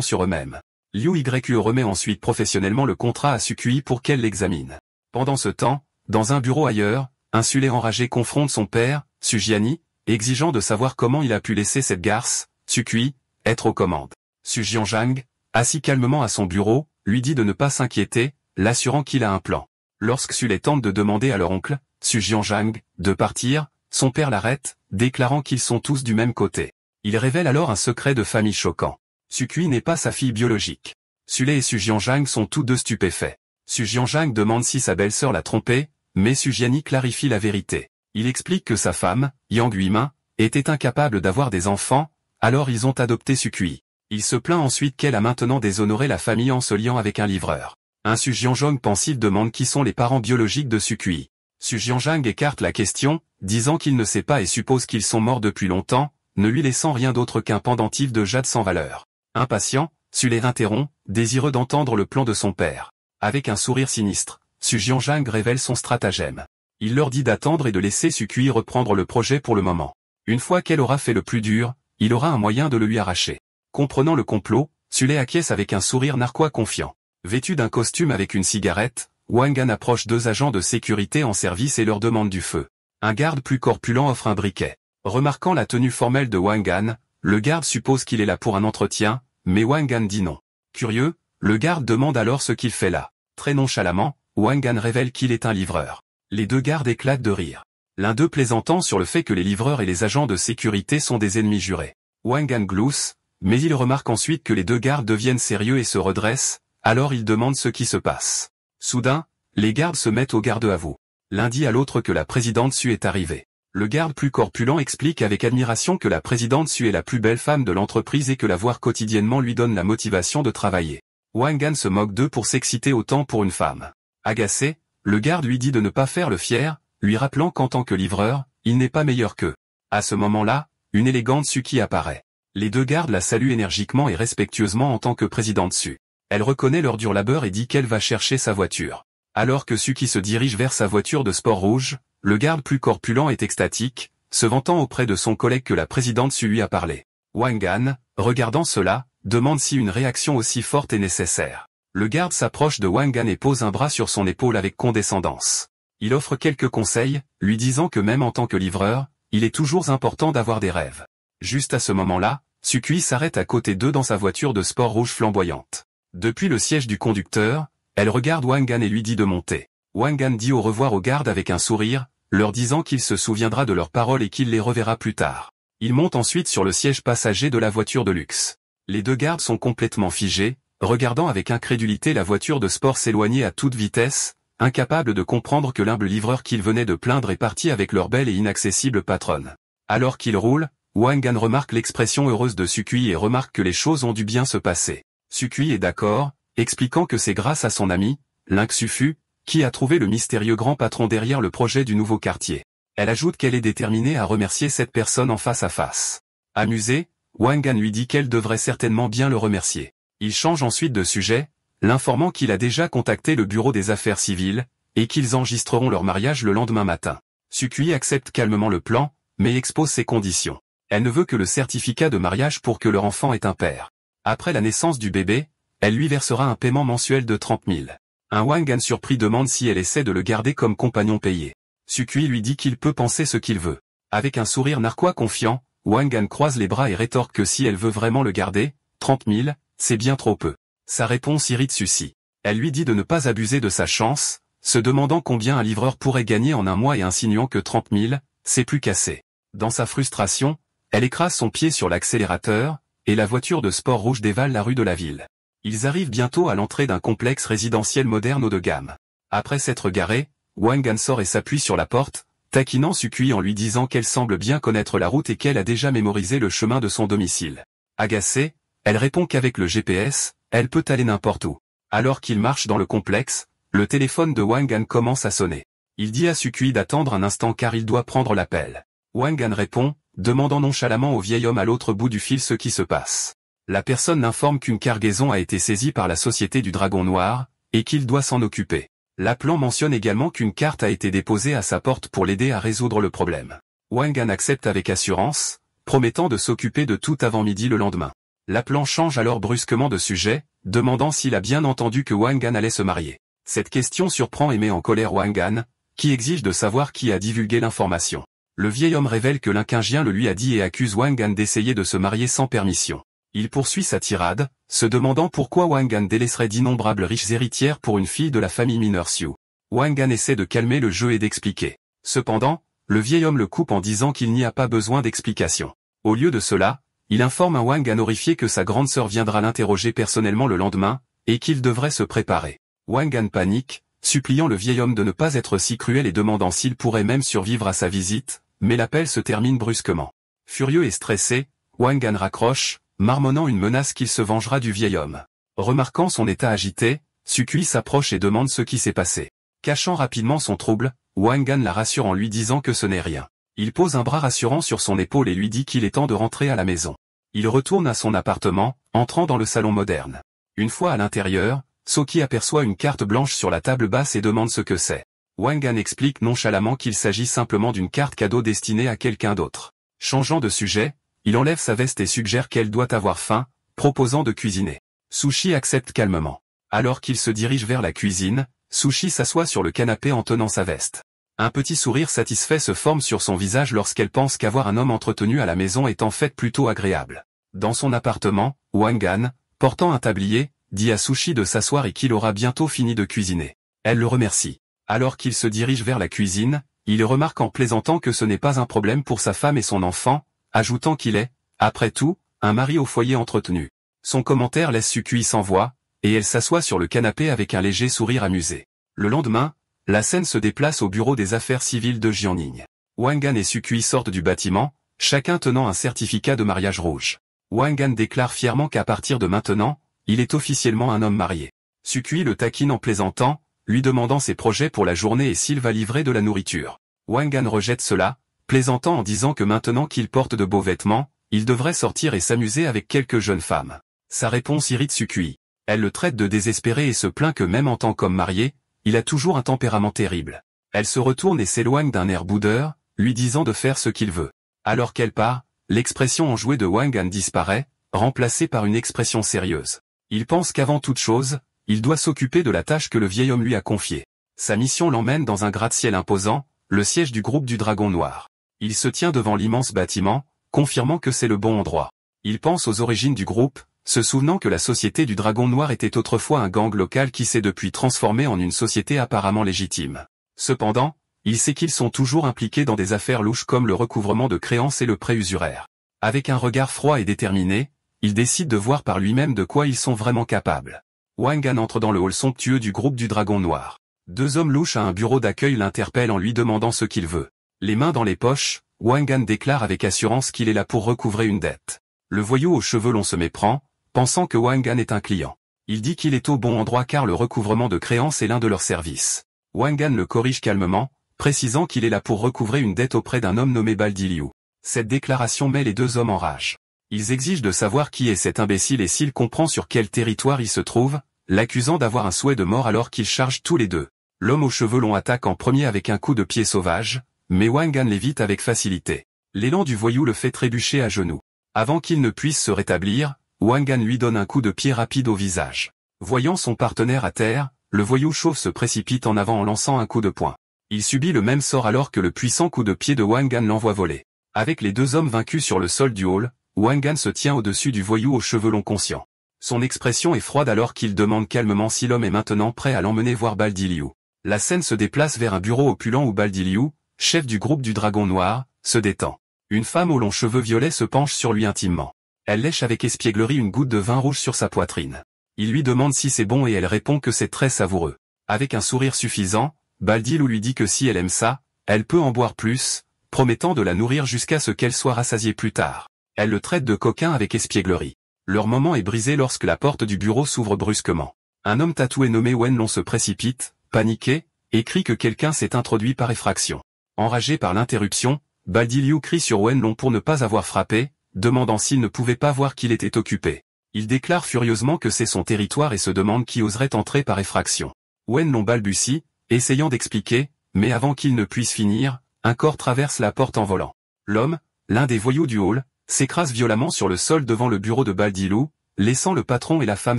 sur eux-mêmes. Liu Yue remet ensuite professionnellement le contrat à Sukui pour qu'elle l'examine. Pendant ce temps, dans un bureau ailleurs, un Sule enragé confronte son père, Sujiani, exigeant de savoir comment il a pu laisser cette garce, Sukui, être aux commandes. Su Jianzhang, assis calmement à son bureau, lui dit de ne pas s'inquiéter, l'assurant qu'il a un plan. Lorsque Sule tente de demander à leur oncle, Su Jianzhang, de partir, son père l'arrête, déclarant qu'ils sont tous du même côté. Il révèle alors un secret de famille choquant. Sukui n'est pas sa fille biologique. Sule et Su Jianzhang sont tous deux stupéfaits. Su Jianzhang demande si sa belle-sœur l'a trompé, mais Sujiani clarifie la vérité. Il explique que sa femme, Yang Huimin, était incapable d'avoir des enfants, alors ils ont adopté Sukui. Il se plaint ensuite qu'elle a maintenant déshonoré la famille en se liant avec un livreur. Un Su Jianzhang pensif demande qui sont les parents biologiques de Sukui. Su Jianzhang écarte la question, disant qu'il ne sait pas et suppose qu'ils sont morts depuis longtemps, ne lui laissant rien d'autre qu'un pendentif de jade sans valeur. Impatient, Sule interrompt, désireux d'entendre le plan de son père. Avec un sourire sinistre, Su Jianzhang révèle son stratagème. Il leur dit d'attendre et de laisser Sukui reprendre le projet pour le moment. Une fois qu'elle aura fait le plus dur, il aura un moyen de le lui arracher. Comprenant le complot, Sule acquiesce avec un sourire narquois confiant. Vêtu d'un costume avec une cigarette, Wang Han approche deux agents de sécurité en service et leur demande du feu. Un garde plus corpulent offre un briquet. Remarquant la tenue formelle de Wang Han, le garde suppose qu'il est là pour un entretien, mais Wang Han dit non. Curieux, le garde demande alors ce qu'il fait là. Très nonchalamment, Wang Han révèle qu'il est un livreur. Les deux gardes éclatent de rire. L'un d'eux plaisantant sur le fait que les livreurs et les agents de sécurité sont des ennemis jurés. Wang Han glousse, mais il remarque ensuite que les deux gardes deviennent sérieux et se redressent, alors il demande ce qui se passe. Soudain, les gardes se mettent au garde à vous. L'un dit à l'autre que la présidente Su est arrivée. Le garde plus corpulent explique avec admiration que la présidente Su est la plus belle femme de l'entreprise et que la voir quotidiennement lui donne la motivation de travailler. Wang Han se moque d'eux pour s'exciter autant pour une femme. Agacé, le garde lui dit de ne pas faire le fier, lui rappelant qu'en tant que livreur, il n'est pas meilleur qu'eux. À ce moment-là, une élégante Suki apparaît. Les deux gardes la saluent énergiquement et respectueusement en tant que présidente Su. Elle reconnaît leur dur labeur et dit qu'elle va chercher sa voiture. Alors que Suki se dirige vers sa voiture de sport rouge, le garde plus corpulent est extatique, se vantant auprès de son collègue que la présidente Su lui a parlé. Wang Han, regardant cela, demande si une réaction aussi forte est nécessaire. Le garde s'approche de Wang Han et pose un bras sur son épaule avec condescendance. Il offre quelques conseils, lui disant que même en tant que livreur, il est toujours important d'avoir des rêves. Juste à ce moment-là, Sukui s'arrête à côté d'eux dans sa voiture de sport rouge flamboyante. Depuis le siège du conducteur, elle regarde Wang Han et lui dit de monter. Wang Han dit au revoir aux gardes avec un sourire, leur disant qu'il se souviendra de leurs paroles et qu'il les reverra plus tard. Il monte ensuite sur le siège passager de la voiture de luxe. Les deux gardes sont complètement figés, regardant avec incrédulité la voiture de sport s'éloigner à toute vitesse, incapables de comprendre que l'humble livreur qu'ils venaient de plaindre est parti avec leur belle et inaccessible patronne. Alors qu'ils roulent, Wang Han remarque l'expression heureuse de Sukui et remarque que les choses ont dû bien se passer. Sukui est d'accord, expliquant que c'est grâce à son ami, Link Sufu, qui a trouvé le mystérieux grand patron derrière le projet du nouveau quartier. Elle ajoute qu'elle est déterminée à remercier cette personne en face à face. Amusée, Wang Han lui dit qu'elle devrait certainement bien le remercier. Il change ensuite de sujet, l'informant qu'il a déjà contacté le bureau des affaires civiles, et qu'ils enregistreront leur mariage le lendemain matin. Sukui accepte calmement le plan, mais expose ses conditions. Elle ne veut que le certificat de mariage pour que leur enfant ait un père. Après la naissance du bébé, elle lui versera un paiement mensuel de 30 000. Un Wang Han surpris demande si elle essaie de le garder comme compagnon payé. Sukui lui dit qu'il peut penser ce qu'il veut. Avec un sourire narquois confiant, Wang Han croise les bras et rétorque que si elle veut vraiment le garder, 30 000, c'est bien trop peu. Sa réponse irrite Susi. Elle lui dit de ne pas abuser de sa chance, se demandant combien un livreur pourrait gagner en un mois et insinuant que 30 000, c'est plus qu'assez. Dans sa frustration, elle écrase son pied sur l'accélérateur, et la voiture de sport rouge dévale la rue de la ville. Ils arrivent bientôt à l'entrée d'un complexe résidentiel moderne haut de gamme. Après s'être garé, Wang Han sort et s'appuie sur la porte, taquinant Sukui en lui disant qu'elle semble bien connaître la route et qu'elle a déjà mémorisé le chemin de son domicile. Agacée, elle répond qu'avec le GPS, elle peut aller n'importe où. Alors qu'il marche dans le complexe, le téléphone de Wang Han commence à sonner. Il dit à Sukui d'attendre un instant car il doit prendre l'appel. Wang Han répond, demandant nonchalamment au vieil homme à l'autre bout du fil ce qui se passe. La personne l'informe qu'une cargaison a été saisie par la Société du Dragon Noir, et qu'il doit s'en occuper. L'appelant mentionne également qu'une carte a été déposée à sa porte pour l'aider à résoudre le problème. Wangan accepte avec assurance, promettant de s'occuper de tout avant midi le lendemain. L'appelant change alors brusquement de sujet, demandant s'il a bien entendu que Wangan allait se marier. Cette question surprend et met en colère Wangan, qui exige de savoir qui a divulgué l'information. Le vieil homme révèle que l'Incungien le lui a dit et accuse Wangan d'essayer de se marier sans permission. Il poursuit sa tirade, se demandant pourquoi Wangan délaisserait d'innombrables riches héritières pour une fille de la famille Minersio. Wangan essaie de calmer le jeu et d'expliquer. Cependant, le vieil homme le coupe en disant qu'il n'y a pas besoin d'explication. Au lieu de cela, il informe un Wangan horrifié que sa grande sœur viendra l'interroger personnellement le lendemain, et qu'il devrait se préparer. Wangan panique, suppliant le vieil homme de ne pas être si cruel et demandant s'il pourrait même survivre à sa visite, mais l'appel se termine brusquement. Furieux et stressé, Wangan raccroche, marmonnant une menace qu'il se vengera du vieil homme. Remarquant son état agité, Sukui s'approche et demande ce qui s'est passé. Cachant rapidement son trouble, Wangan la rassure en lui disant que ce n'est rien. Il pose un bras rassurant sur son épaule et lui dit qu'il est temps de rentrer à la maison. Il retourne à son appartement, entrant dans le salon moderne. Une fois à l'intérieur, Soki aperçoit une carte blanche sur la table basse et demande ce que c'est. Wangan explique nonchalamment qu'il s'agit simplement d'une carte cadeau destinée à quelqu'un d'autre. Changeant de sujet, il enlève sa veste et suggère qu'elle doit avoir faim, proposant de cuisiner. Sushi accepte calmement. Alors qu'il se dirige vers la cuisine, Sushi s'assoit sur le canapé en tenant sa veste. Un petit sourire satisfait se forme sur son visage lorsqu'elle pense qu'avoir un homme entretenu à la maison est en fait plutôt agréable. Dans son appartement, Wangan, portant un tablier, dit à Sushi de s'asseoir et qu'il aura bientôt fini de cuisiner. Elle le remercie. Alors qu'il se dirige vers la cuisine, il remarque en plaisantant que ce n'est pas un problème pour sa femme et son enfant, ajoutant qu'il est, après tout, un mari au foyer entretenu. Son commentaire laisse Sukui sans voix, et elle s'assoit sur le canapé avec un léger sourire amusé. Le lendemain, la scène se déplace au bureau des affaires civiles de Jianning. Wangan et Sukui sortent du bâtiment, chacun tenant un certificat de mariage rouge. Wangan déclare fièrement qu'à partir de maintenant, il est officiellement un homme marié. Sukui le taquine en plaisantant, lui demandant ses projets pour la journée et s'il va livrer de la nourriture. Wangan rejette cela, plaisantant en disant que maintenant qu'il porte de beaux vêtements, il devrait sortir et s'amuser avec quelques jeunes femmes. Sa réponse irrite Sukui. Elle le traite de désespéré et se plaint que même en tant qu'homme marié, il a toujours un tempérament terrible. Elle se retourne et s'éloigne d'un air boudeur, lui disant de faire ce qu'il veut. Alors qu'elle part, l'expression enjouée de Wangan disparaît, remplacée par une expression sérieuse. Il pense qu'avant toute chose, il doit s'occuper de la tâche que le vieil homme lui a confiée. Sa mission l'emmène dans un gratte-ciel imposant, le siège du groupe du Dragon Noir. Il se tient devant l'immense bâtiment, confirmant que c'est le bon endroit. Il pense aux origines du groupe, se souvenant que la Société du Dragon Noir était autrefois un gang local qui s'est depuis transformé en une société apparemment légitime. Cependant, il sait qu'ils sont toujours impliqués dans des affaires louches comme le recouvrement de créances et le prêt usuraire. Avec un regard froid et déterminé, il décide de voir par lui-même de quoi ils sont vraiment capables. Wangan entre dans le hall somptueux du groupe du Dragon Noir. Deux hommes louches à un bureau d'accueil l'interpellent en lui demandant ce qu'il veut. Les mains dans les poches, Wangan déclare avec assurance qu'il est là pour recouvrer une dette. Le voyou aux cheveux longs se méprend, pensant que Wangan est un client. Il dit qu'il est au bon endroit car le recouvrement de créances est l'un de leurs services. Wangan le corrige calmement, précisant qu'il est là pour recouvrer une dette auprès d'un homme nommé Baldiliu. Cette déclaration met les deux hommes en rage. Ils exigent de savoir qui est cet imbécile et s'il comprend sur quel territoire il se trouve, l'accusant d'avoir un souhait de mort alors qu'ils chargent tous les deux. L'homme aux cheveux longs attaque en premier avec un coup de pied sauvage, mais Wangan l'évite avec facilité. L'élan du voyou le fait trébucher à genoux. Avant qu'il ne puisse se rétablir, Wangan lui donne un coup de pied rapide au visage. Voyant son partenaire à terre, le voyou chauve se précipite en avant en lançant un coup de poing. Il subit le même sort alors que le puissant coup de pied de Wangan l'envoie voler. Avec les deux hommes vaincus sur le sol du hall, Wangan se tient au-dessus du voyou aux cheveux longs conscient. Son expression est froide alors qu'il demande calmement si l'homme est maintenant prêt à l'emmener voir Baldiliu. La scène se déplace vers un bureau opulent où Baldiliu, chef du groupe du Dragon Noir, se détend. Une femme aux longs cheveux violets se penche sur lui intimement. Elle lèche avec espièglerie une goutte de vin rouge sur sa poitrine. Il lui demande si c'est bon et elle répond que c'est très savoureux. Avec un sourire suffisant, Baldiliu lui dit que si elle aime ça, elle peut en boire plus, promettant de la nourrir jusqu'à ce qu'elle soit rassasiée plus tard. Elle le traite de coquin avec espièglerie. Leur moment est brisé lorsque la porte du bureau s'ouvre brusquement. Un homme tatoué nommé Wenlong se précipite, paniqué, et crie que quelqu'un s'est introduit par effraction. Enragé par l'interruption, Baldiliu crie sur Wenlong pour ne pas avoir frappé, demandant s'il ne pouvait pas voir qu'il était occupé. Il déclare furieusement que c'est son territoire et se demande qui oserait entrer par effraction. Wenlong balbutie, essayant d'expliquer, mais avant qu'il ne puisse finir, un corps traverse la porte en volant. L'homme, l'un des voyous du hall, s'écrase violemment sur le sol devant le bureau de Baldilou, laissant le patron et la femme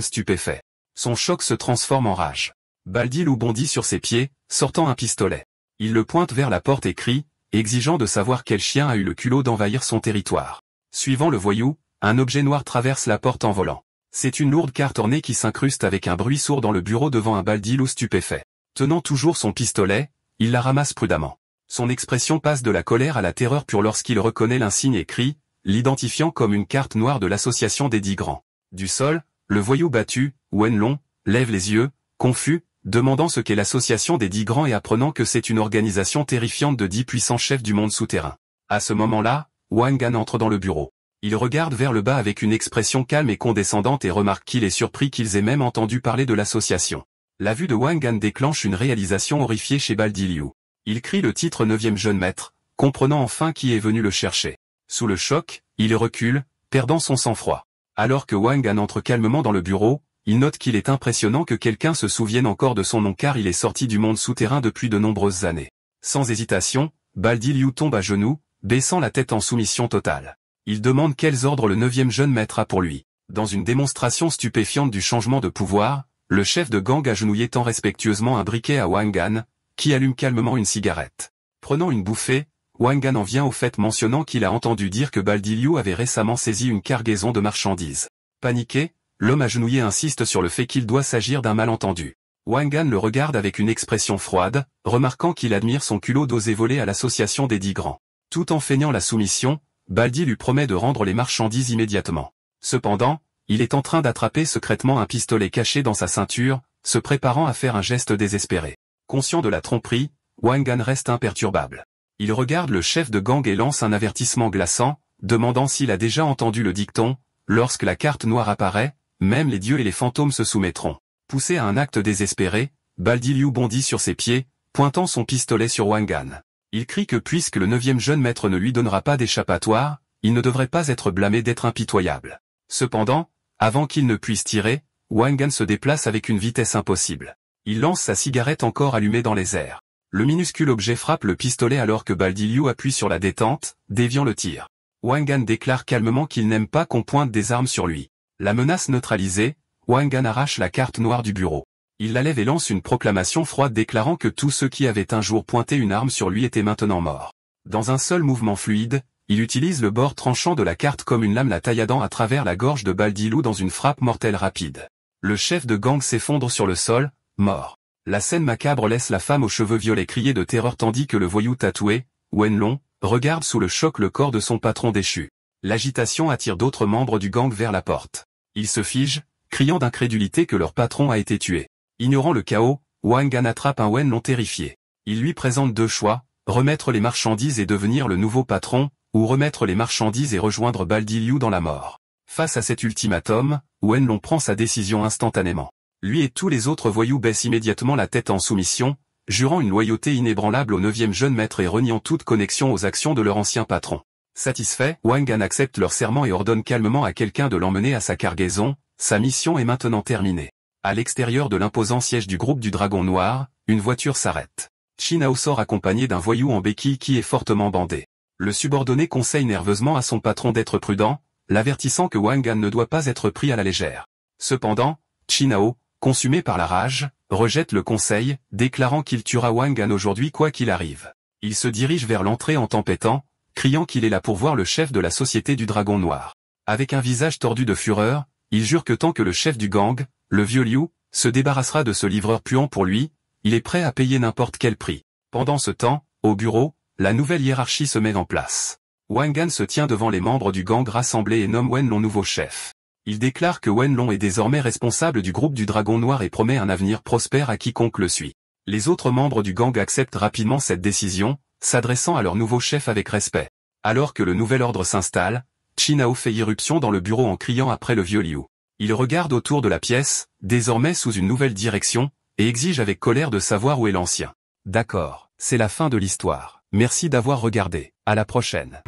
stupéfaits. Son choc se transforme en rage. Baldilou bondit sur ses pieds, sortant un pistolet. Il le pointe vers la porte et crie, exigeant de savoir quel chien a eu le culot d'envahir son territoire. Suivant le voyou, un objet noir traverse la porte en volant. C'est une lourde carte ornée qui s'incruste avec un bruit sourd dans le bureau devant un Baldilou stupéfait. Tenant toujours son pistolet, il la ramasse prudemment. Son expression passe de la colère à la terreur pure lorsqu'il reconnaît l'insigne et crie, l'identifiant comme une carte noire de l'association des 10 grands. Du sol, le voyou battu, Wenlong, lève les yeux, confus, demandant ce qu'est l'association des 10 grands et apprenant que c'est une organisation terrifiante de 10 puissants chefs du monde souterrain. À ce moment-là, Wang Gan entre dans le bureau. Il regarde vers le bas avec une expression calme et condescendante et remarque qu'il est surpris qu'ils aient même entendu parler de l'association. La vue de Wang Gan déclenche une réalisation horrifiée chez Baldilou. Il crie le titre 9e jeune maître, comprenant enfin qui est venu le chercher. Sous le choc, il recule, perdant son sang-froid. Alors que Wang Gan entre calmement dans le bureau, il note qu'il est impressionnant que quelqu'un se souvienne encore de son nom car il est sorti du monde souterrain depuis de nombreuses années. Sans hésitation, Baldilou tombe à genoux, baissant la tête en soumission totale. Il demande quels ordres le 9e jeune maître a pour lui. Dans une démonstration stupéfiante du changement de pouvoir, le chef de gang agenouillé tend respectueusement un briquet à Wang Gan, qui allume calmement une cigarette. Prenant une bouffée, Wang Gan en vient au fait mentionnant qu'il a entendu dire que Baldilou avait récemment saisi une cargaison de marchandises. Paniqué, l'homme agenouillé insiste sur le fait qu'il doit s'agir d'un malentendu. Wang Gan le regarde avec une expression froide, remarquant qu'il admire son culot d'oser voler à l'association des 10 grands. Tout en feignant la soumission, Baldi lui promet de rendre les marchandises immédiatement. Cependant, il est en train d'attraper secrètement un pistolet caché dans sa ceinture, se préparant à faire un geste désespéré. Conscient de la tromperie, Wang Gan reste imperturbable. Il regarde le chef de gang et lance un avertissement glaçant, demandant s'il a déjà entendu le dicton, lorsque la carte noire apparaît, même les dieux et les fantômes se soumettront. Poussé à un acte désespéré, Baldilou bondit sur ses pieds, pointant son pistolet sur Wang Gan. Il crie que puisque le 9e jeune maître ne lui donnera pas d'échappatoire, il ne devrait pas être blâmé d'être impitoyable. Cependant, avant qu'il ne puisse tirer, Wang Gan se déplace avec une vitesse impossible. Il lance sa cigarette encore allumée dans les airs. Le minuscule objet frappe le pistolet alors que Baldilou appuie sur la détente, déviant le tir. Wang Gan déclare calmement qu'il n'aime pas qu'on pointe des armes sur lui. La menace neutralisée, Wang Gan arrache la carte noire du bureau. Il la lève et lance une proclamation froide déclarant que tous ceux qui avaient un jour pointé une arme sur lui étaient maintenant morts. Dans un seul mouvement fluide, il utilise le bord tranchant de la carte comme une lame la tailladant à travers la gorge de Baldilou dans une frappe mortelle rapide. Le chef de gang s'effondre sur le sol, mort. La scène macabre laisse la femme aux cheveux violets crier de terreur tandis que le voyou tatoué, Wenlong, regarde sous le choc le corps de son patron déchu. L'agitation attire d'autres membres du gang vers la porte. Ils se figent, criant d'incrédulité que leur patron a été tué. Ignorant le chaos, Wang Gan attrape un Wenlong terrifié. Il lui présente 2 choix, remettre les marchandises et devenir le nouveau patron, ou remettre les marchandises et rejoindre Baldilou dans la mort. Face à cet ultimatum, Wenlong prend sa décision instantanément. Lui et tous les autres voyous baissent immédiatement la tête en soumission, jurant une loyauté inébranlable au 9e jeune maître et reniant toute connexion aux actions de leur ancien patron. Satisfait, Wang Gan accepte leur serment et ordonne calmement à quelqu'un de l'emmener à sa cargaison. Sa mission est maintenant terminée. À l'extérieur de l'imposant siège du groupe du Dragon Noir, une voiture s'arrête. Chinao sort accompagné d'un voyou en béquille qui est fortement bandé. Le subordonné conseille nerveusement à son patron d'être prudent, l'avertissant que Wang Gan ne doit pas être pris à la légère. Cependant, Chinao, consumé par la rage, rejette le conseil, déclarant qu'il tuera Wang Gan aujourd'hui quoi qu'il arrive. Il se dirige vers l'entrée en tempêtant, criant qu'il est là pour voir le chef de la société du Dragon Noir. Avec un visage tordu de fureur, il jure que tant que le chef du gang, le vieux Liu, se débarrassera de ce livreur puant pour lui, il est prêt à payer n'importe quel prix. Pendant ce temps, au bureau, la nouvelle hiérarchie se met en place. Wang Gan se tient devant les membres du gang rassemblés et nomme Wenlong nouveau chef. Il déclare que Wenlong est désormais responsable du groupe du Dragon Noir et promet un avenir prospère à quiconque le suit. Les autres membres du gang acceptent rapidement cette décision, s'adressant à leur nouveau chef avec respect. Alors que le nouvel ordre s'installe, Chinao fait irruption dans le bureau en criant après le vieux Liu. Il regarde autour de la pièce, désormais sous une nouvelle direction, et exige avec colère de savoir où est l'ancien. D'accord, c'est la fin de l'histoire. Merci d'avoir regardé. À la prochaine.